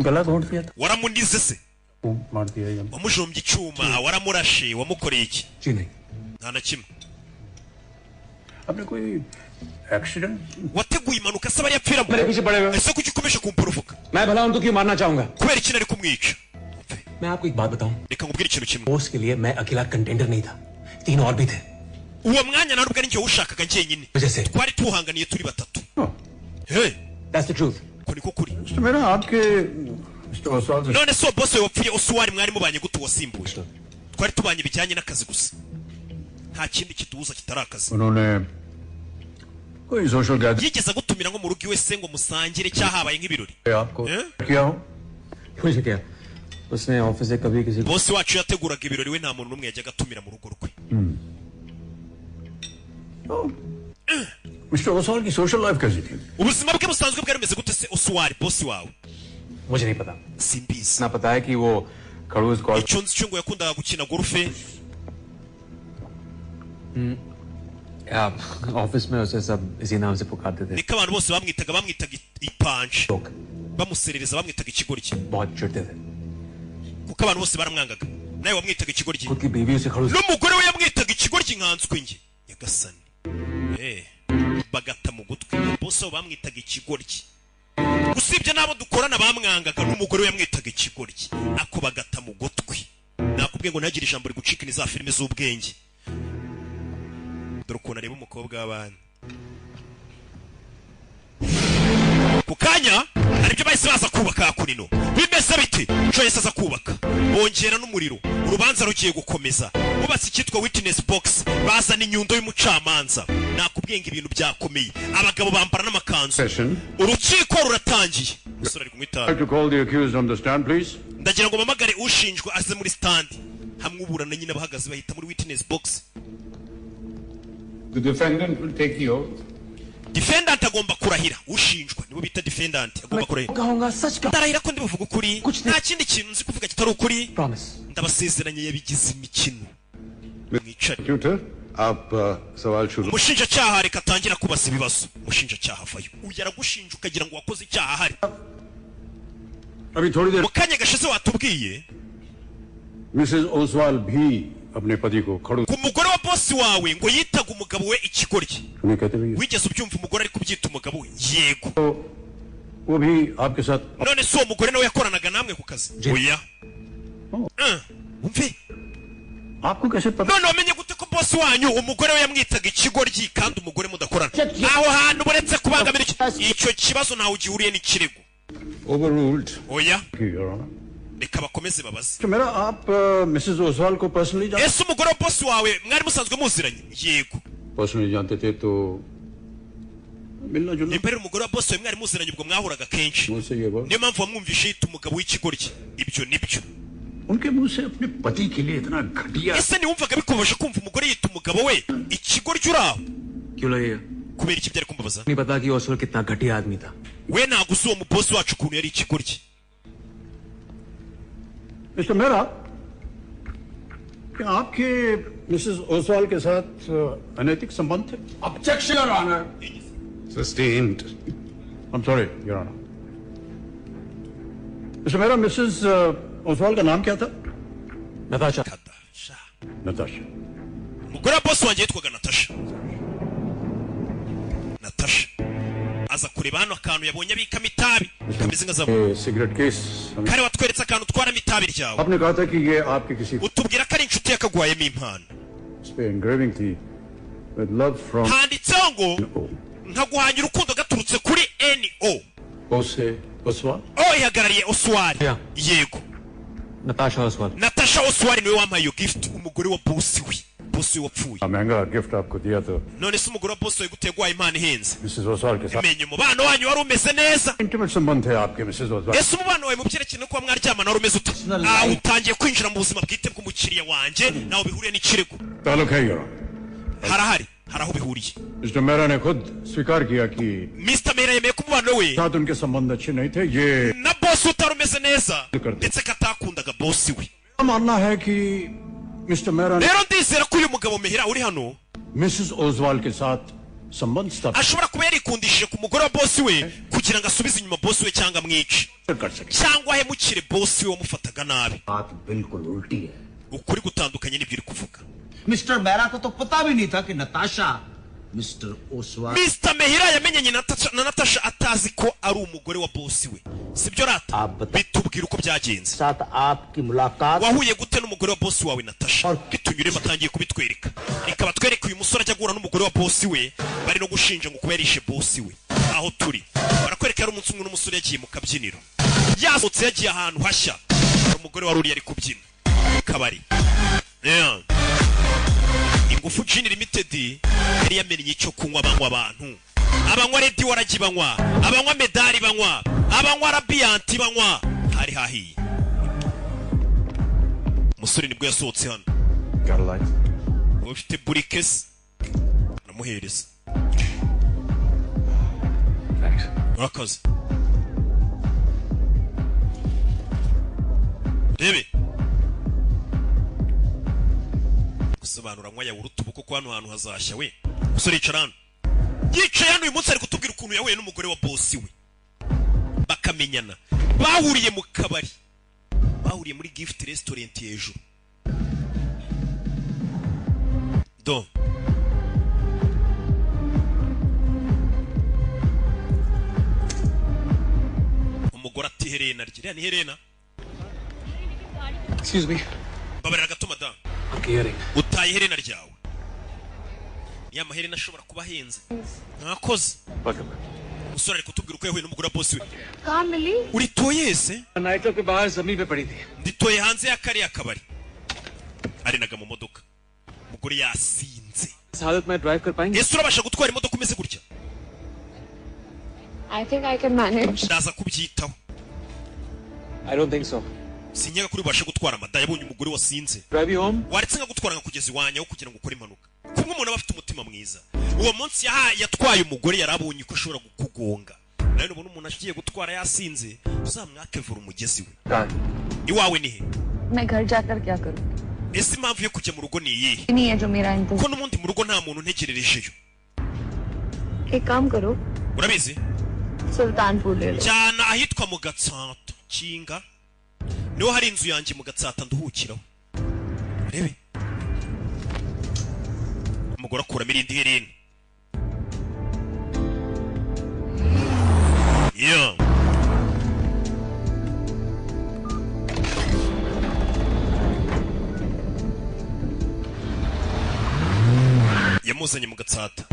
गला घोंट दिया था waramunize se वो मार दिया या wamujombye icyuma waramurashe wamukoreye iki जी नहीं nta na kimwe आपने कोई accident wateguye impanuka se bari yapfiramo मेरे पीछे पड़ेगा ese kuki ukomeje kumporovoka मैं भला उनको क्यों मारना चाहूंगा kubera iki nari kumwica मैं आपको एक बात बताऊं reka nkubwire ikintu kimwe post के लिए मैं अकेला कंटेंडर नहीं था 3 और भी थे uwo mwanya nta nubwo ari njye wushakaga njyenyine वजह से twari tuhanganiye turi batatu hey that's the truth ko niko kuri mister Mehra आपके मिस्टर ओसवाल से none so boss wawe wapfuye osuwari mwari mubanye gute wasimbuye twari tubanye bijyanye n'akazi gusa nta kindi kiduhuza kitari akazi उन्होंने कोई social gathering yigeze agutumira ngo mu rugo iwe se ngo musangire cyahabaye nk'ibirori आपको हैं? किया हो मुझे क्या उसने ऑफिस से कभी किसी को boss wacu yateguraga ibirori we nta muntu n'umwe yajyaga atumira mu rugo rwe mister Oswal की सोशल लाइफ कैसी थी ubuzima bwe busanzwe bwari bumeze gute se osuwari boss wawe मुझे नहीं पता simbizi इतना पता है कि वो खड़ूस call icyo nzi cyo ngo yakundaga gukina gorufe office में उसे सब इसी नाम से पुकारते थे. niko abantu bose bamwitaga ipanji लोग bamuserereza bamwitaga ikigoryi बहुत चिढ़ते थे. kuko abantu bose baramwangaga nawe wamwitaga ikigoryi खुद की बीवी उसे खड़ूस n'umugore we yamwitaga ikigoryi nkanswe nge yagasani bagata mu gutwi bose bamwitaga ikigoryi usibye nabo dukorana bamwangaga n'umugore we yamwitaga ikigoryi ako bagata mu gutwi nakubwiye ngo ntagire ijambo rigucika ni za filime z'ubwenge dore ukuntu areba umukobwa w'abana ku kanya aribyo bahise baza kubaka kunino bimeze bite Joyce aza kubaka bongera n'umuriro urubanza rugiye gukomeza bubatse icyitwa witness box bazana inyundo y'umucamanza nakubwiye ngo ibintu byakomeye abagabo bambara n'amakanzu urukiko ruratangiye musore ari kumwita To call the accused on the stand, please. ndagira ngo mamagare ushinjwa aze muri stand hamwe uburana nyine bahagaze bahita muri witness box. The defendant will take the oath. Defendant agomba kurahira ushinjwa nibo bita defendant agomba kurahira कहूंगा सच का ndarahira ko ndibuvuga ukuri nta kindi kintu nzi kuvuga kitari ukuri promise. ndabasezeranye yabigize imikino mwicare Tutor, आप सवाल शुरू. umushinjacyaha reka atangira kubaza ibibazo umushinjacyaha avayo uyu aragushinja ukagira ngo wakoze icyaha ahari अभी थोड़ी देर mu kanya gashize watubwiye Mrs Oswal भी अपने पति को खड़ूस ku mugore wa bosi wawe ngo yitaga umugabo we ikigoryi उन्हें कहते भी wigeze ubyumva umugore ari kubyita umugabo we yego वो भी आपके साथ none si uwo mugore nawe yakoranaga namwe ku kazi oya umve आपको कैसे पता none wamenye gute ko bosi wanyu umugore we yamwitaga ikigoryi kandi umugore mudakorana aho hantu buretse kubangamira icyo kibazo ntawe ugihuriye n'ikirego overruled oya Your Honor. reka bakomeze babaze तो मेरा आप मिसेस ओसवाल को personally ese umugore wa bosi wawe mwari musanzwe muziranye yego personally जानते थे तो मिलना जुलना nimba ari umugore wa bosi wawe mwari muziranye ubwo mwahuraga kenshi मुझसे ये बात niyo mpamvu wamwumvishe yita umugabo w'ikigoryi ibyo nibyo उनके मुंह से अपने पति के लिए इतना घटिया ese ntiwumvaga bikubaje kumva umugore yita umugabo we ikigoryi uri aho क्यों लगेगा? kubera iki byari kumbabaza नहीं पता कि ओसवाल कितना घटिया आदमी था. we ntabwo uzi uwo mubosi wacu ukuntu yari ikigoryi mister Mehra क्या आपके मिसेस ओसवाल के साथ अनैतिक संबंध थे Objection, Your Honor. Sustained. I'm sorry, Your Honor. Mister Mehra missus Oswal का नाम क्या था Natasha. Natasha. Natasha umugore wa bosi wanjye yitwaga natasha natasha aza kureba hano akantu yabonye abikamo itabi kameze nka zabu ये cigarette case kare watweretse akantu utwaramo itabi ryawe आपने कहा था कि ये आपके किसी utubwira ko ari inshuti yakagwayemo impano इस पे engraving थी with love from handitseho ngo nkaguhanya urukundo gaturutse kuri NO ओसे Oswal o ihagarariye oswari Yeah. yego Natasha Oswal. natasha oswari niwe wampaye iyo gift umugore wa bosi we bosi we wapfuye महंगा गिफ्ट आपको दिया तो none se umugore wa bosi we guteye guhaye impano ihenze Mrs Oswal के साथ menye umubano wanyu wari umeze neza intimate संबंध है आपके मिसेस Oswal ese umubano wawe mu byerekeye no kuba mwaryamana wari umeze ute aho utangiye kwinjira mu buzima bwite bw'umukiriya wanjye nawe bihuriye n'ikirego ताल्लुक है your harahari hari aho bihuriye mister Mehra ने खुद स्वीकार किया कि Mr. Mehra yemeye ko umubano we साथ उनके संबंध अच्छे नहीं थे ये na bosi utari umeze neza ndetse ko atakundaga bosi we मानना है कि मिस्टर मेहरा ने rero ndizera ko uyu mugabo Mehra uri hano Mrs Oswal के साथ संबंध स्थापित ashobora kuba yarikundishije ku mugore wa bosi we kugira ngo asubize inyuma bosi we cyangwa amwice कर सके cyangwa ahemukire bosi we wamufataga nabi बात बिल्कुल उल्टी है ukuri gutandukanye n'ibyo uri kuvuga mister Mehra को तो पता भी नहीं था कि नताशा मिस्टर Oswal Mr. Mehra yamenyanye na Natasha atazi ko ari umugore wa bosi we sibyo rata bitubwira uko byagenze साथ आपकी मुलाकात wahuye gute n'umugore wa bosi wawe Natasha bitunyuremo atangiye kubitwereka reka batwereke uyu musore ajya guhura n'umugore wa bosi we bari no gushinja ngo kuba yarishe bosi we aho turi barakwereka yari umunsi umwe n'umusore yagiye mu kabyiniro yasohotse yagiye ahantu hashya umugore wari uri yari kubyina kabari yeah. ingufu Gin Limited yari yamenye icyo kunywa banywa abantu abanywa Red waragi banywa abanywa Medali banywa abanywa Radiant banywa hari hahiye umusore nibwo yasohotse hano ufite burikes aramuhereza urakoze rebe gusobanura nywa yawuruta ubu kuko hano hantu hazashya we Musore yicarana. Yicaye hano uyu munsi ari kutubwira ukuntu yahuye n'umugore wa boss we. Bakamenyana. Bahuriye mu kabari. Bahuriye muri gift restaurant hejuru. Do. Umugore ati Helena rya ni Helena. Excuse me. Babarira gato madam. I'm hearing. Utaye Helena ryawe. Ya maherena ashobora kuba henze. Ntakoze. Welcome. Musore ari kutubwira uko yahuye n'umugore wa boss we. कहाँ मिली? Uritoye se? Night club के बाहर जमीन पे पड़ी थी. Nditoye hanze ya kariya kabari. Arenaga mu modoka. Umugore yasinze. इस हालत में ड्राइव कर पाएंगे? Ese urabasha gutwara imodoka umeze gutya? I think I can manage. Ndaza kubyitaho. I don't think so. Sinyega kuri basha gutwara amada yabonye umugore wasinze. Drive you home? Waretse nka gutwara nka kugeza iwanya aho kugira ngo ukore impanuka. Kumwe umuntu aba afite umutima mwiza. Uwo munsi yatwaye umugore yarabonye ko ashobora kukugonga. Nayo nubona umuntu agiye gutwara yasinze, uzamwake vura umugezi we. Iwawe ni he? मैं घर जाकर क्या करूँ? Ese impamvu yo kujya mu rugo ni iyihe? नहीं है जो मेरा इंतजार. Ko n'ubundi mu rugo nta muntu ntegererejeyo. एक काम करो. Urabizi? सुल्तानपुर ले लो. Cyana ahitwa mu Gatsata, Kinga. Niho hari inzu yanjye mu Gatsata nduhukiraho. Rebe. Umugore akuramo irindi herena. Yeah. Yamuzanye mu Gatsata.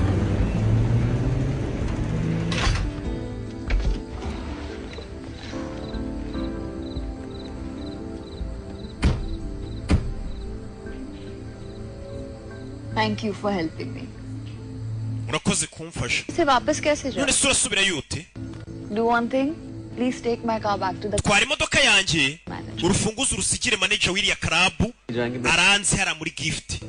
Thank you for helping me. Urakoze kumfasha. इसे वापस कैसे जाऊँ? None se urasubira yute? Do one thing. Please take my car back to the. Twara imodoka yanjye. Manager. Urufunguzo rusigire manager w'iriya club. Aranze hara muri gift.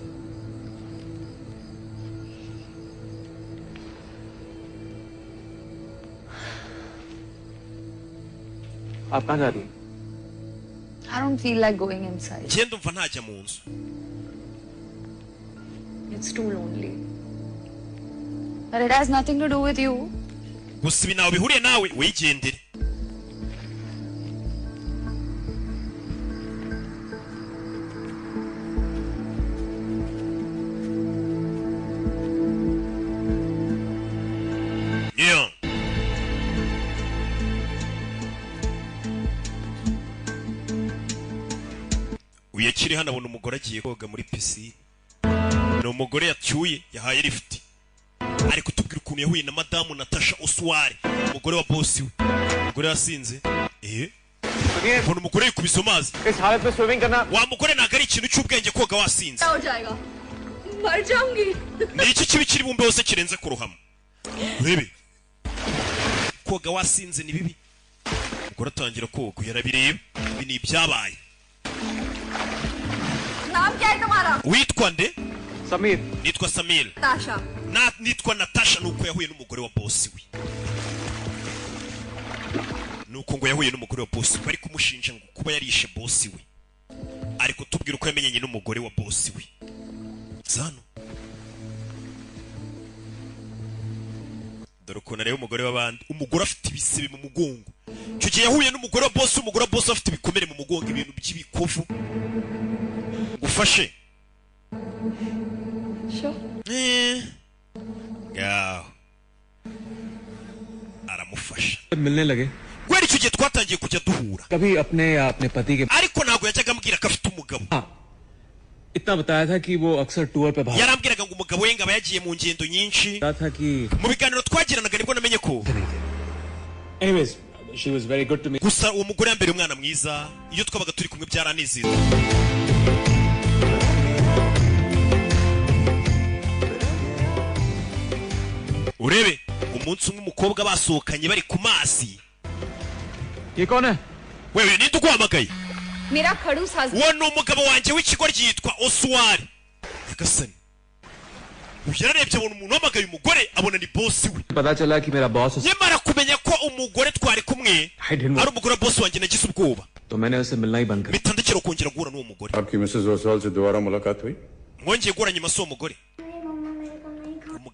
आप कहाँ जा रही हैं? I don't feel like going inside. Genda umva ntajya mu nzu. It's too lonely. But it has nothing to do with you. Gusa ibi nawe bihuriye nawe wigendere. Yeah. Uyakiri hano abona umugore agiye koga muri pisine. Ni umugore yacyuye yahaye lift. Ari kutubwira ukuntu yahuye na madamu Natasha Oswari, umugore wa boss we. Umugore yasinze. Ubona umugore yikubise amazi. इस हालत में स्विमिंग करना. Wa mugore ntago ari ikintu cy'ubwenge koga wasinze. हो जाएगा. मर जाऊंगी. Ni iki kibi kiri bumbe hose kirenze kuruhama. Urebe. Koga wasinze ni bibi. Umugore atangira koga yarabireba. Ibi ni ibyabaye. नाम क्या है तुम्हारा? Witwa nde? Sameer. Nitwa Samir. Natasha. Nitwa Natasha nuko yahuye n'umugore wa boss we. Nuko ngo yahuye n'umugore wa boss we, bari kumushinja ngo kuba yarishe boss we. Ari kutubwira uko yamenyanye n'umugore wa boss we. Zano. Dore ukuntu areba umugore w'abandi. Umugore afite ibisebe mu mugongo. Icyo gihe yahuye n'umugore wa boss, umugore wa boss afite ibikomere mu mugongo, ibintu by'ibikovu. Ufashe. Sure. Yaw. Aramufasha. मिलने लगे. Gweri icyo gihe twatangiye kujya duhura. कभी अपने या अपने पति के. Ariko ntago yajyaga ambwira ko afite umugabo. इतना बताया था कि वो अक्सर टूर पे बाहर. Yarambwiraga ngo umugabo we ngaba yagiye mu ngendo nyinshi. था कि. Mu biganiro twagiranaga nibwo namenye ko. Anyways, she was very good to me. Gusa uwo mugore yambere umwana mwiza, iyo twabaga turi kumwe byaranezeza. Urebe umunsi umwe umukobwa basohokanye bari ku mazi. ये कौन है? Wewe ninde uguhamagaye? मेरा खड़ूस husband. Uwo ni umugabo wanjye w'ikigo ryitwa Oswari. Yagasani. Yararebye abona umuntu wamagaye umugore abona ni boss we. पता चला कि मेरा boss. Nyamara kumenya ko umugore twari kumwe ari umugore wa boss wanjye nagize ubwoba. तो मैंने उसे मिलना ही बंद कर. Bitandikira kongera guhura n'uwo mugore. आपकी मिसेस ओसवाल से दोबारा मुलाकात हुई? Mwongeye guhura nyuma s'uwo mugore.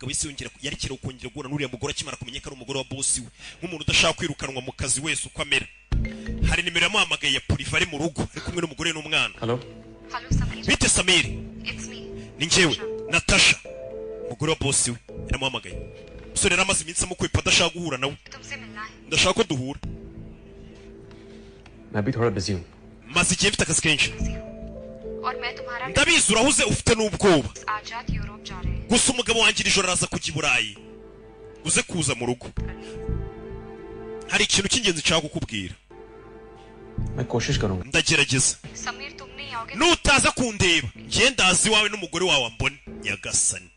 umugabo isi yongera yarekera ukongera guhura n'uriya mugore akimara kumenya ko ari umugore wa bosi we nk'umuntu udashaka kwirukanwa mu kazi wese uko amera. Hari nimero yamuhamagaye ya Puriva ari mu rugo ari kumwe n'umugore n'umwana. Hello? Hello, Samir. Bite Samir? It's me. Ni njyewe Natasha umugore wa bosi we yaramuhamagaye. Umusore yari amaze iminsi amukwepa adashaka guhura nawe. तुमसे मिलना है. Ndashaka ko duhura. मैं भी थोड़ा बिजी हूँ. Maze igihe mfite akazi kenshi. और मैं तुम्हारा Ndabizi urahuze ufite n'ubwoba. आज रात यूरोप जा रहे हैं. Gusa umugabo wanjye iri joro araza kujya i Burayi. Uze kuza mu rugo. Hari ikintu cy'ingenzi nshaka kukubwira. मैं कोशिश करूँगा. Ndagerageza. समीर तुम नहीं आओगे. Nutaza kundeba njye ndazi iwawe n'umugore wawe ambone nyagasani.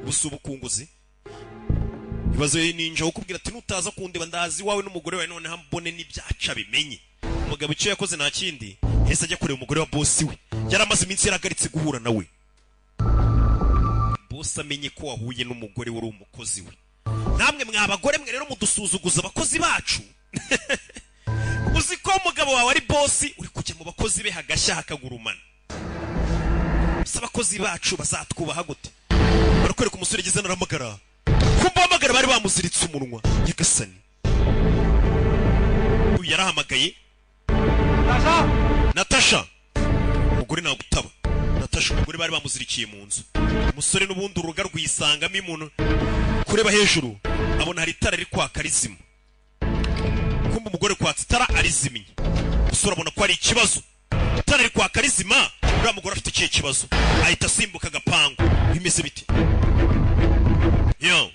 Gusa ubukunguzi ibibazo ninja ukubwira ati nutaza kundeba ndazi iwawe n'umugore wawe none hambone n'ibyaca bimenye. Umugabo icyo yakoze nta kindi hese ajya kureba umugore wa bosi we yaramaze iminsi yaragaritse guhura nawe. Bosi amenye ko wahuye n'umugore wari umukozi we. Namwe mwabagore mwe rero mudusuzuguza abakozi bacu. Uzi ko umugabo wawe ari bosi uri kujya mu bakozi be hagashya hakagurumana. Gusa abakozi bacu bazatwubaha gute? Barakwereka umusore ageze naramagara. Kumva amagara bari bamuziritse umunwa. Nyagasani. Uyu yarahamagaye. Natasha. Umugore nagutaba. Natasha umugore bari bamuzirikiye mu nzu. Umusore n'ubundi uruga rwisangamo imuntu. Kureba hejuru abona hari itara riri kwaka rizima. Kumva umugore kwatsa itara arizimye. Umusore abona ko ari ikibazo. Itara riri kwaka rizima. Uriya mugore afite ikihe kibazo? Ahita asimbuka agapangu. Bimeze biti. Yo.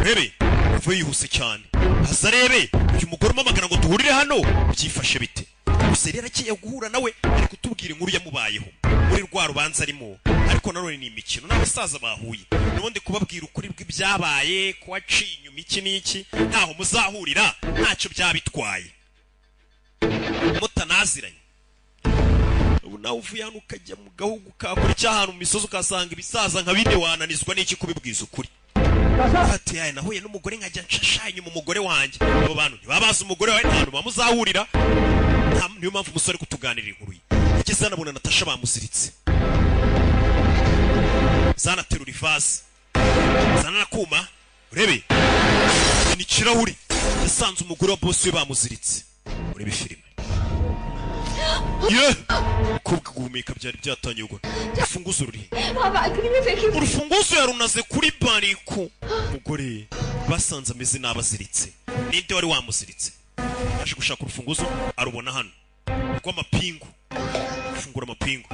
Rebe. Uvuye yihuse cyane. Haza rebe. Uyu mugore umamagara ngo duhurire hano. Byifashe bite? Gusa rero agiye guhura nawe ari kutubwira inkuru yamubayeho. Muri rwa rubanza arimo. Ariko nanone ni imikino n'abasaza bahuye. Nubundi kubabwira ukuri bw'ibyabaye ko waciye inyuma iki n'iki. Ntaho muzahurira. Ntacyo byabitwaye. Mutanaziranye. Ubu nawe uvuye hano ukajya mu gahugu ukakora icyahantu mu misozi ukasanga ibisaza nka bine wananizwa n'iki kubibwiza ukuri. Ati yaye nahuye n'umugore nkajya nshashanye mu mugore wanjye. Abo bantu ntibabaza umugore wawe ntahantu bamuzahurira. Niyo mpamvu umusore kutuganira inkuru ye. Yageze anabona Natasha bamuziritse. Zana terura ivase. Zana nakuma. Urebe. Ni kirahuri. Yasanze umugore wa bosi we bamuziritse. Urebe filime. Ye! Kubwa guhumeka byari byatangiye gukora. Urufunguzo ruri. Urufunguzo yarunaze kuri bariko. Umugore basanze ameze n'abaziritse. Ninde wari wamuziritse? Aje gushaka urufunguzo arubona hano. Rw'amapingu. Fungura amapingu.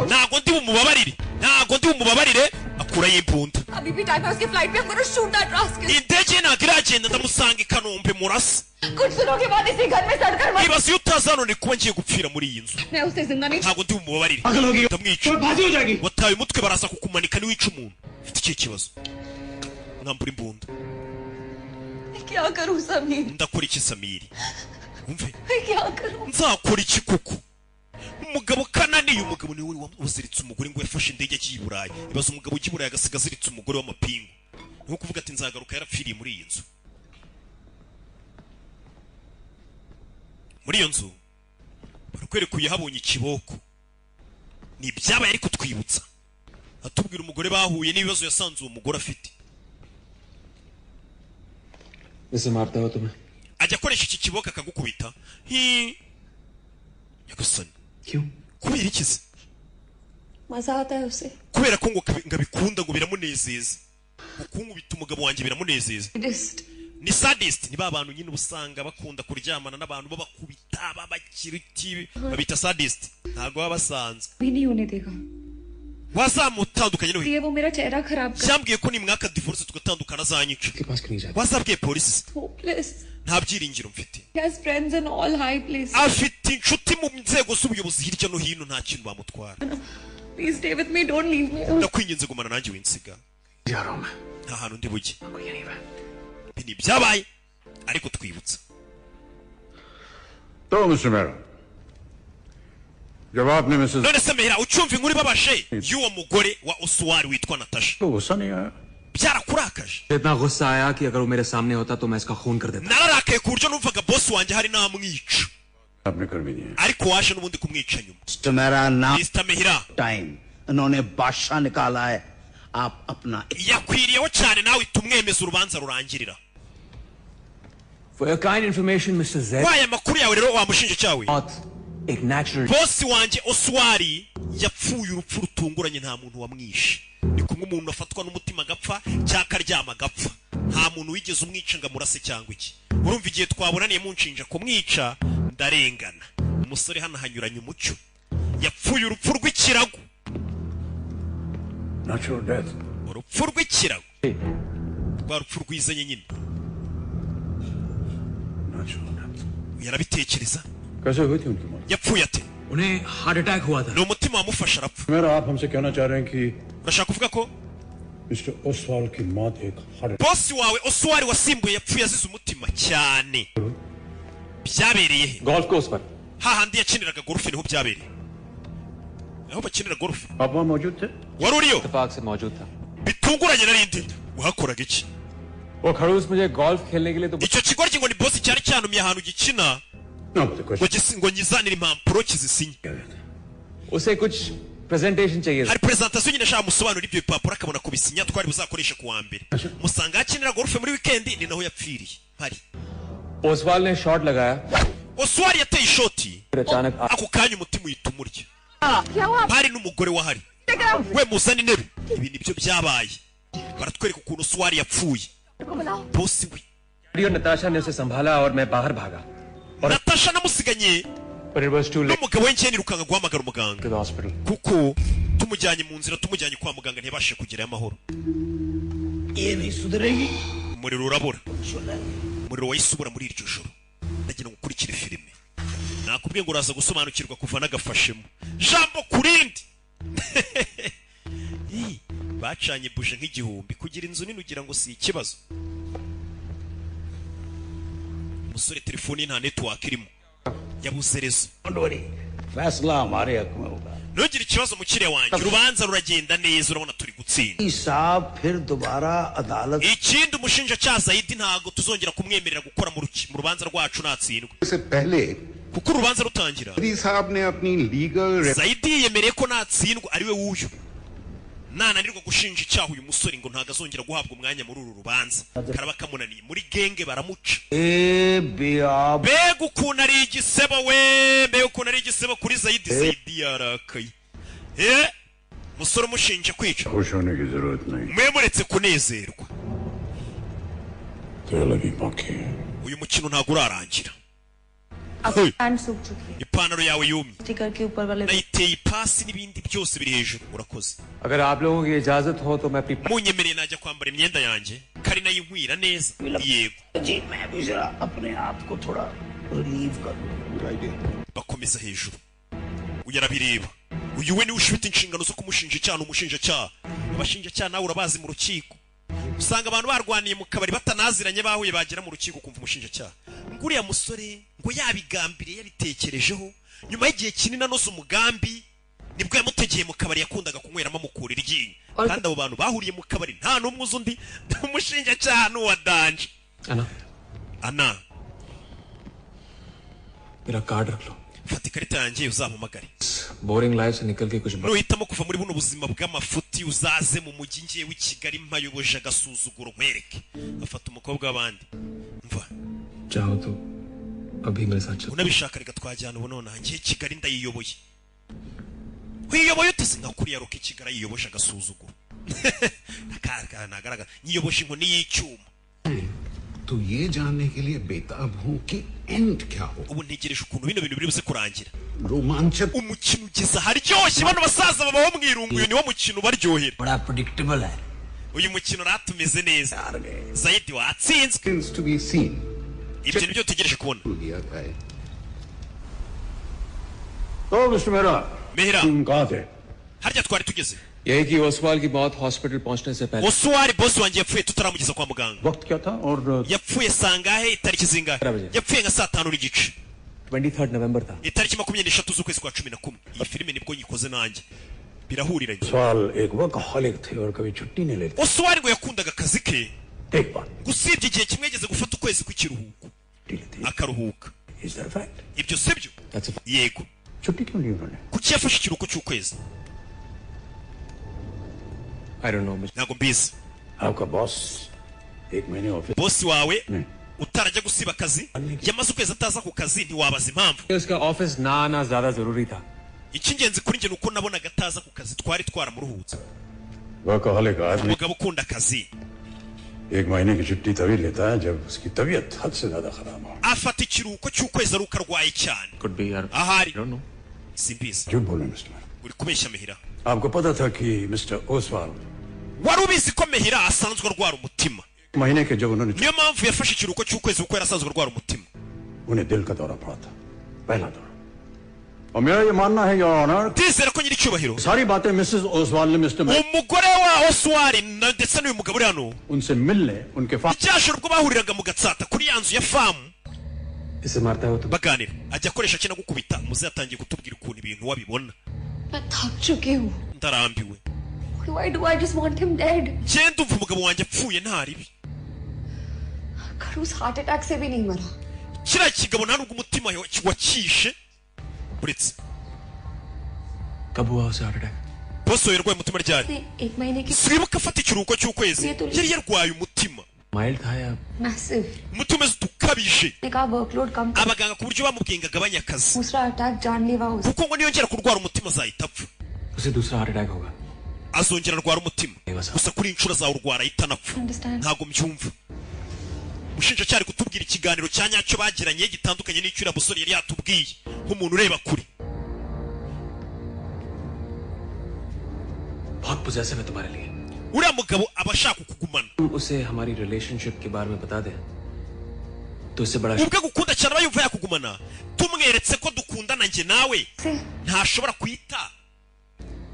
Ntago ndi bumubabarire. Ntago ndi bumubabarire akura y'imbunda. Indege ntago iragenda ndamusanga i Kanombe murasa. Niba si utaza hano ni kuba ngiye gupfira muri iyi nzu. Ntago ndi bumubabarire. Ndamwica. Wataye umutwe baraza kukumanika niwica umuntu. Ufite ikihe kibazo? Mwambura imbunda. Ndakora iki Samiri? Umve. Nzakora iki kuko? Umugabo kananiye umugabo niwe waziritse umugore ngo yafashe indege agiye i Burayi. Ibaza umugabo ugiye i Burayi agasiga aziritse umugore w'amapingu. Niho kuvuga ati nzagaruka yarapfiriye muri iyi nzu. Muri iyo nzu barakwereka uyahabonye ikiboko. Ni ibyabaye ariko twibutsa. Atubwira umugore bahuye n'ibibazo yasanze uwo mugore afite. Ese marta ho तुम्हें? Ajya akoresha iki kiboko akagukubita. Nyagasani. क्यों? Kubera iki se? मजा आता है उसे. Kubera ko ngo ngabikunda ngo biramunezeza. Ukunkubita umugabo wanjye biramunezeza. Ni sadist, ni ba bantu nyine ubusanga bakunda kuryamana n'abantu babakubita babakiriti babita sadist. Ntago babasanzwe. भी नहीं होने देगा. Wazamutandukanye no. ये वो मेरा चेहरा खराब कर. Cyambwiye ko ni mwaka divorce tugatandukana zanyica. के पास क्यों नहीं जाता? Wazabwiye polisi. Hopeless. Nta byiringiro mfite. He has friends in all high places. Afite inshuti mu nzego z'ubuyobozi hirya no hino nta kintu bamutwara. Please stay with me, don't leave me. Ndakwinginze gumana nanjye winsiga. जा रहा हूँ मैं. Nta hantu ndi bujye. कोई नहीं है. Ni byabaye ariko twibutsa. तो मिस्टर मेहरा जब आपने Mrs None se Mehera ucyumva inkuru ibabashe y'uwo mugore wa Oswald witwa Natasha. को गुस्सा नहीं आया Byarakurakaje. इतना गुस्सा आया कि अगर वो मेरे सामने होता तो मैं इसका खून कर देता. Nararakaye ku buryo numvaga boss wanjye hari namwica. आपने कर भी दिया Ariko waje n'ubundi kumwica nyuma. तो मेरा नाम Mr. Mehera टाइम इन्होंने बादशाह निकाला है आप अपना yakwiriyeho cyane nawe tumwemeza urubanza rurangirira. For your kind information, Mr. Z. Waya makuru yawe rero wamushinje cyawe. Not a natural. Bosi wanje Oswari yapfuye urupfu rutunguranye nta muntu wamwishe. Ni kumwe umuntu afatwa n'umutima gapfa cyaka ryama gapfa. Nta muntu wigeze umwica ngo amurase cyangwa iki. Urumva igihe twabonaniye munshinja kumwica ndarengana. Umusore hano hanyuranye umucyo. Yapfuye urupfu rw'ikirago. Natural death. Urupfu rw'ikirago. Rwa rupfu rwizanye nyine. Natural death. Yarabitekereza. कैसे हुई थी उनकी मौत? Yapfuye ate? उन्हें heart attack हुआ था. Ni umutima wamufasha arapfa. मेरा आप हमसे कहना चाह रहे हैं कि Urashaka kuvuga ko mister Oswal की मौत एक heart bosi wawe Oswari wasimbuye yapfuye azize umutima cyane. Byabereye he? Golf course पर. Hahandi yakiniraga golf niho byabereye. Aho bakinira golf. आप वहाँ मौजूद थे? Wari uriyo? इत्तेफाक से मौजूद था. Bitunguranye narindi. Wahakoraga iki? वो खड़ूस मुझे गोल्फ खेलने के लिए तो Icyo kigoryi ngo ni bosi cyari cyanumye ahantu gikina. No, but the question. Ngo nyizanire impapuro kizisinye. उसे कुछ presentation चाहिए. Hari presentation nyine ashaka musobanura ibyo bipapuro akabona kubisinya twari buzakoresha ku wa mbere. Musanga akinira golf muri weekend ni naho yapfiriye. Hari. Oswal ने शॉट लगाया. Oswari yateye ishoti. फिर अचानक Ako kanya umutima uhita umurya. Hari n'umugore wahari. We muzana intebe. Ibi nibyo byabaye. Baratwereka ukuntu Oswari yapfuye. Bosi we. और नताशा ने उसे संभाला और मैं बाहर भागा. Natasha namusiganye. But it was too late N'umugabo we njye nirukanga guhamagara umuganga. to the hospital. Kuko tumujyanye mu nzira tumujyanye kwa muganga ntibashe kugerayo amahoro. ये नहीं सुधरेगी Umuriro urabura. Umuriro wayisubura muri iryo joro. Ndagira ngo ukurikire filime. Nakubwiye ngo uraza gusobanukirwa kuva nagafashemo. Jambo kurindi. Bacanye buje nk'igihumbi kugira inzu nini ugira ngo si ikibazo. Umusore telefone nta network irimo. Yabuze rezo. फैसला हमारे हक में होगा Ntugire ikibazo mukire wanjye. Urubanza ruragenda neza urabona turi gutsinda. साहब फिर दोबारा अदालत Ikindi umushinjacyaha Zaidi ntago tuzongera kumwemerera gukora mu rubanza rwacu natsindwa. से पहले Kuko urubanza rutangira. मोदी साहब ने अपनी legal Zaidi yemereye ko natsindwa ari we wuyu. Nananirwa gushinja icyaha uyu musore ngo ntago azongera guhabwa umwanya muri uru rubanza. Karaba kamunaniye muri genge baramuca. Bega ukuntu ari igisebo we, bega ukuntu ari igisebo kuri Zaidi. Zaidi yarakaye. Musore umushinja kwica. खुश होने की जरूरत नहीं. Mwemuretse kunezerwa. तेरे लगी बाकी. Uyu mukino ntago urarangira. आपकी पैंट सूख चुकी है Ipantaro yawe yumye. स्टिकर के ऊपर वाले Nayiteye ipasi n'ibindi byose biri hejuru. Urakoze. अगर आप लोगों की इजाजत हो तो मैं अपनी Munyemereye najya kwambara imyenda yanjye. Kari nayo inkwira neza. Yego. जी मैं भी जरा अपने आप को थोड़ा रिलीव करूं Bakomeza hejuru. Uyu arabireba. Uyu we niwe ufite inshingano zo kumushinja icyaha n'umushinjacyaha. Abashinjacyaha nawe urabazi mu rukiko. Usanga abantu barwaniye mu kabari batanaziranye bahuye bagera mu rukiko kumva umushinjacyaha. Nguriya musore ngo yabigambiriye yabitekerejeho nyuma y'igihe kinini anoza umugambi nibwo yamutegeye mu kabari yakundaga kunyweramo amukura iryinyo. Kandi abo bantu bahuriye mu kabari nta n'umwe uzi undi. Umushinjacyaha n'uwa danje. Ana. मेरा कार्ड रख लो. Fata ikarita yanjye uzampamagare. Boring life से निकल के कुछ Nuhitamo kuva muri buno buzima bw'amafuti uzaze mu mujyi ngiye w'i Kigali mpayoboje agasuzuguro nkwereke. Afata umukobwa w'abandi. Mva. चाहो तो अभी मेरे साथ चलो. Unabishaka reka twajyana ubu none ngiye Kigali ndayiyoboye. Wiyoboye utese nka kuriya roke Kigali yiyoboje agasuzuguro. Nagaragara nyiyoboje inkoni y'icyuma. तो ये जानने के लिए बेताब हूँ कि एंड क्या हो Ubu ntegereje ukuntu bino bintu biri buze kurangira. रोमांचक Umukino ugeze aharyoshye bano basaza babaho mwirunguye niwo mukino ubaryohera. बड़ा प्रेडिक्टेबल है Uyu mukino ratumeze neza. Zaidi watsinzwe. things to be seen Ibyo nibyo utegereje kubona. दिया है तो मिस्टर मेहरा Mehra, तुम कहाँ थे? harya twari tugeze. यही कि ओसवाल की मौत हॉस्पिटल पहुंचने से पहले Oswari bosi wanjye yapfuye tutaramugeza kwa muganga. वक्त क्या था और Yapfuye sangahe itariki zingahe? Yapfuye nka saa 5 n'igice. 23 नवंबर था. Itariki 23 z'ukwezi kwa 11. Iyi filime nibwo nyikoze nanjye. Birahuriranye. सवाल एक वर्कहॉलिक थे और कभी छुट्टी नहीं लेते. Oswari ngo yakundaga akazi ke. एक बात Gusibye igihe kimwe yageze gufata ukwezi kw'ikiruhuko. Akaruhuka. Is that a fact? Ibyo sibyo? That's a Yego. छुट्टी क्यों ली उन्होंने? Kuki yafashe ikiruhuko cy'ukwezi? I don't know. ntabwo mbizi. आपका बॉस एक महीने office bosi wawe utarajya gusiba akazi yamaze ukwezi ataza ku kazi ntiwabaza impamvu. उसका ऑफिस ना आना ज्यादा जरूरी था. icy'ingenzi kuri njye ni uko nabonaga ataza ku kazi twari twaramuruhutse. Workaholic आदमी umugabo ukunda akazi एक महीने की छुट्टी तभी लेता है जब उसकी तबीयत हद से ज्यादा खराब हो. afata ikiruhuko cy'ukwezi ari uko arwaye cyane. Could be यार. ahari I don't know. simbizi. झूठ बोले मिस्टर. uri kubeshya Mehira. आपको पता था कि मिस्टर Oswal wari ubizi ko Mehira asanzwe arwara umutima. महीने के जब उन्होंने niyo mpamvu yafashe ikiruhuko cy'ukwezi kuko yari asanzwe arwara umutima. उन्हें दिल का दौरा पड़ा था, पहला दौरा. और मेरा ये मानना है your honour, ndizera ko nyiricyubahiro सारी बातें मिसेस ओसवाल ने mister umugore wa Oswald ndetse n'uyu mugabo uri hano उनसे मिलने उनके icyashoro ubwo bahuriraga mu gatsata kuri ya nzu ya famu इसे मारता है वो तो. baganira ajya akoresha kina gukubita muze yatangiye kutubwira ukuntu ibintu wabibona. मैं थक चुकी हूँ. ndarambiwe. Why do I just want him dead? genda umva umugabo wanjye apfuye nta ribi. खरूस हार्ट अटैक से भी नहीं मरा. kiriya kigabo nta nubwo umutima wakishe uretse कब हुआ उसे heart attack? bosi we yarwaye umutima ryari? उसने एक महीने की swibuka afata ikiruhuko cy'ukwezi yari yarwaye umutima mild था या मैसिव. umutima umeze utukabije ने कहा वर्कलोड कम कर. abaganga ku buryo bamubwiye ngo agabanye akazi दूसरा अटैक जानलेवा हो सकता kuko ngo niyongera kurwara umutima azahita apfa. उसे दूसरा हार्ट अटैक होगा. azongera arwara umutima gusa kuri inshuro azawurwara ahita anapfa. Understand? ntabwo mbyumva. umushinjacyaha kutubwira ikiganiro cya nyacyo bagiranye gitandukanye n'icyo uriya musore yari yatubwiye nk'umuntu ureba kure. बहुत possessive है तुम्हारे लिए. uriya mugabo aba ashaka kukugumana. तुम उसे हमारी रिलेशनशिप के बारे में बता दे तो इससे बड़ा ubwo agukunda cyane aba yumva yakugumana tumweretse ko dukundana njye nawe से. ntashobora kwita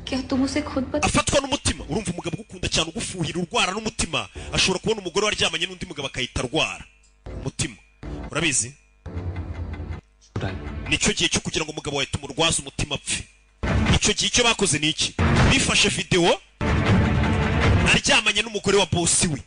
क्या तुम उसे खुद बता. afatwa n'umutima. urumva umugabo ugukunda cyane ugufuhira urwara n'umutima ashobora kubona umugore waryamanye n'undi mugabo akahita arwara umutima. urabizi nicyo gihe cyo kugira ngo umugabo wawe tumurwaze umutima apfe. icyo gihe icyo bakoze ni iki? bifashe videwo aryamanye n'umugore wa bosi we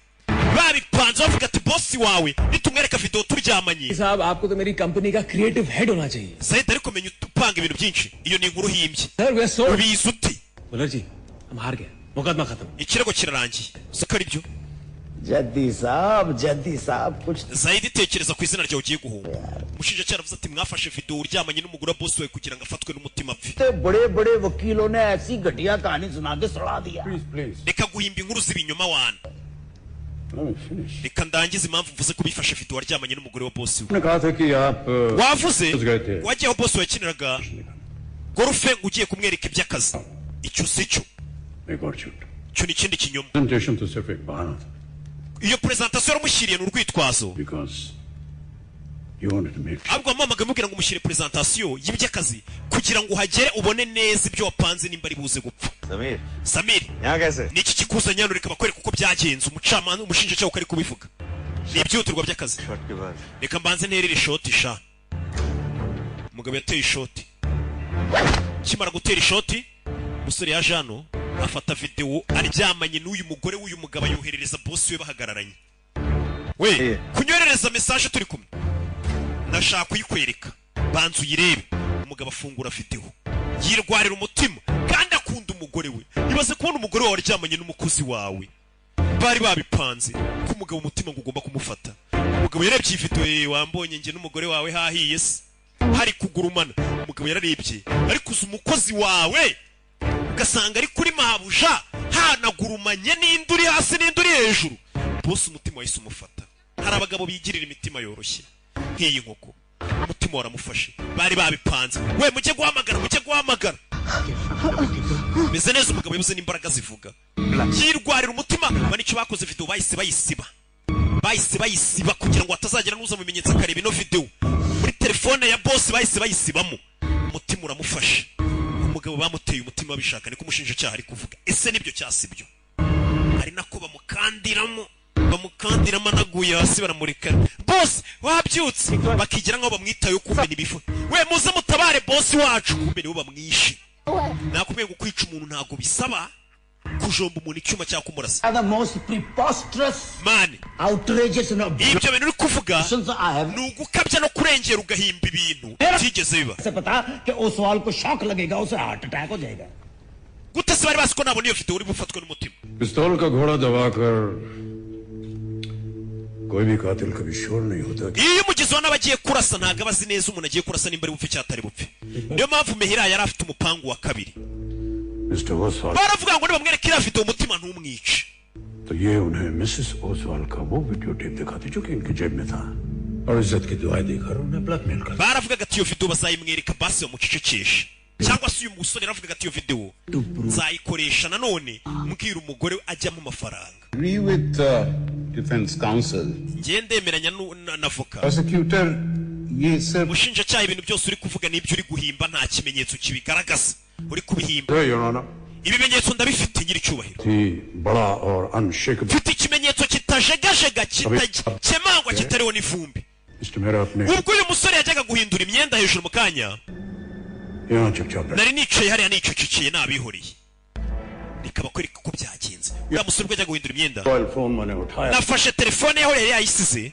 babipanze bavuga ati bosi wawe nitumwereka videwo turyamanye. साहब आपको तो मेरी कंपनी का creative head होना चाहिए. Said ariko menya upanga ibintu byinshi iyo ni inkuru himbye. Sir वे सो ubizi uti Muller ji हम हार गए. मुकदमा खत्म. ikirego kirarangiye siko ari byo. जद्दी साहब कुछ Zaidi tekereza ku izina ryawe ugiye guhunga. umushinjacyaha avuze ati mwafashe videwo uryamanye n'umugore wa bosi we kugira ngo afatwe n'umutima apfe. बड़े बड़े वकीलों ने ऐसी घटिया कहानी सुना के सड़ा दिया. reka guhimba inkuru z'ibinyoma wana. reka ndangize impamvu mvuze ko bifashe videwo waryamanye n'umugore wa bosi we. ने कहा था कि आप wavuze गए थे. wagiye aho bosi we yakiniraga gorufe ngo ugiye kumwereka iby'akazi. icyo si cyo. एक और झूठ. icyo ni ikindi kinyoma. Presentation तो सिर्फ एक बहाना था. iyo presentation yamushyiriye ni urwitwazo. Because you wanted to make ahubwo wamamaga mubwira ngo umushyire presentation y'iby'akazi kugira ngo uhagere ubone neza ibyo wapanze nimba ari buze gupfa. Samir ni iki kikuzanye hano? reka bakwereka uko byagenze. umucamanza umushinjacyaha uko ari kubivuga ni ibyihutirwa by'akazi. reka mbanze nterere ishoti sha. umugabo yateye ishoti. kimara gutera ishoti umusore yaje hano afata videwo aryamanye n'uyu mugore w'uyu mugabo yoherereza bosi we bahagararanye. we kunyoherereza message turi kumwe ndashaka kuyikwereka banzu uyirebe. umugabo afungura videwo yirwarira umutima kandi akunda umugore we. ibaze kubona umugore wawe aryamanye n'umukozi wawe bari babipanze ko umugabo umutima ngo ugomba kumufata. umugabo yarebye iyi videwo wambonye njye n'umugore wawe hahiye se hari kugurumana. umugabo yararebye ariko uzi umukozi wawe ugasanga ari kuri mabuja hanagurumanye n'indi uri hasi n'indi uri hejuru. bose umutima wahise umufata. hari abagabo bigirira imitima yoroshye nk'iyi nkoko umutima waramufashe bari babipanze. we mujye guhamagara meze neza. umugabo yabuze n'imbaraga zivuga yirwarira umutima. nicyo bakoze videwo bahise bayisiba kugira ngo hatazagira n'uza mu bimenyetso akareba ino videwo muri telefone ya bosi. bahise bayisibamo umutima uramufashe. umugabo bamuteye umutima babishaka niko umushinjacyaha ari kuvuga. ese nibyo cyasibyo? ari nako bamukandiramo anaguye hasi baramureka. bosi wabyutse bakigira nk'aho bamwitayeho kumbe n'ibifu. we muze mutabare bosi wacu kumbe nibo bamwishe. nakubwiye ngo kwica umuntu ntabwo bisaba kujomba umuntu icyuma cyangwa kumurasa. The most preposterous, mani outrageous and ibyo bintu uri kuvuga ni ugukabya no kurengera ugahimba ibintu byigeze biba. से पता कि ओसवाल को शॉक लगेगा, उसे heart attack हो जाएगा. gute se bari bazi ko nabona iyo video uri bufatwe n'umutima पिस्तौल का घोड़ा दबाकर कोई भी कातिल कभी श्योर नहीं होता iyo umugizi wa nabagiye kurasa ntago abazi neza umuntu agiye kurasa nimba ari bupfe cyangwa atari bupfe niyo mpamvu Mehira yari afite umupangu wa kabiri mister Oswal baravuga ngo nibamwereke iriya video umutima ntumwice तो ये उन्हें मिसेस ओसवाल का वो video tape दिखाते जो कि इनकी जेब में था और इज्जत की दुआएं देकर उन्हें ब्लैकमेल कर baravugaga ati iyo video bazayimwereka basi bamucecekeshe cyangwa se uyu musore yaravugaga ati iyo video nzayikoresha nanone mbwira umugore ajyamo amafaranga Agree with defense counsel. ngiye ndemeranya n'avoka Prosecutor, ये सिर्फ umushinjacyaha ibintu byose uri kuvuga n'ibyo uri guhimba nta kimenyetso kibigaragaza uri kubihimba your honour ibimenyetso ndabifite ngira icyubahiro थी बड़ा और unshakeable mfite ikimenyetso kitajegajega kitakemangwa kitariho n'ivumbi mister मेरा अपने ubwo uyu musore yajyaga guhindura imyenda hejuru mu kanya यहाँ चुपचाप रहे nari nicaye hariya nicecekeye nabihoreye rikaba kwereka uko byagenze uriya musore ubwo yajyaga guhindura imyenda mobile phone मैंने उठाया nafashe telefone yaho yari yayisize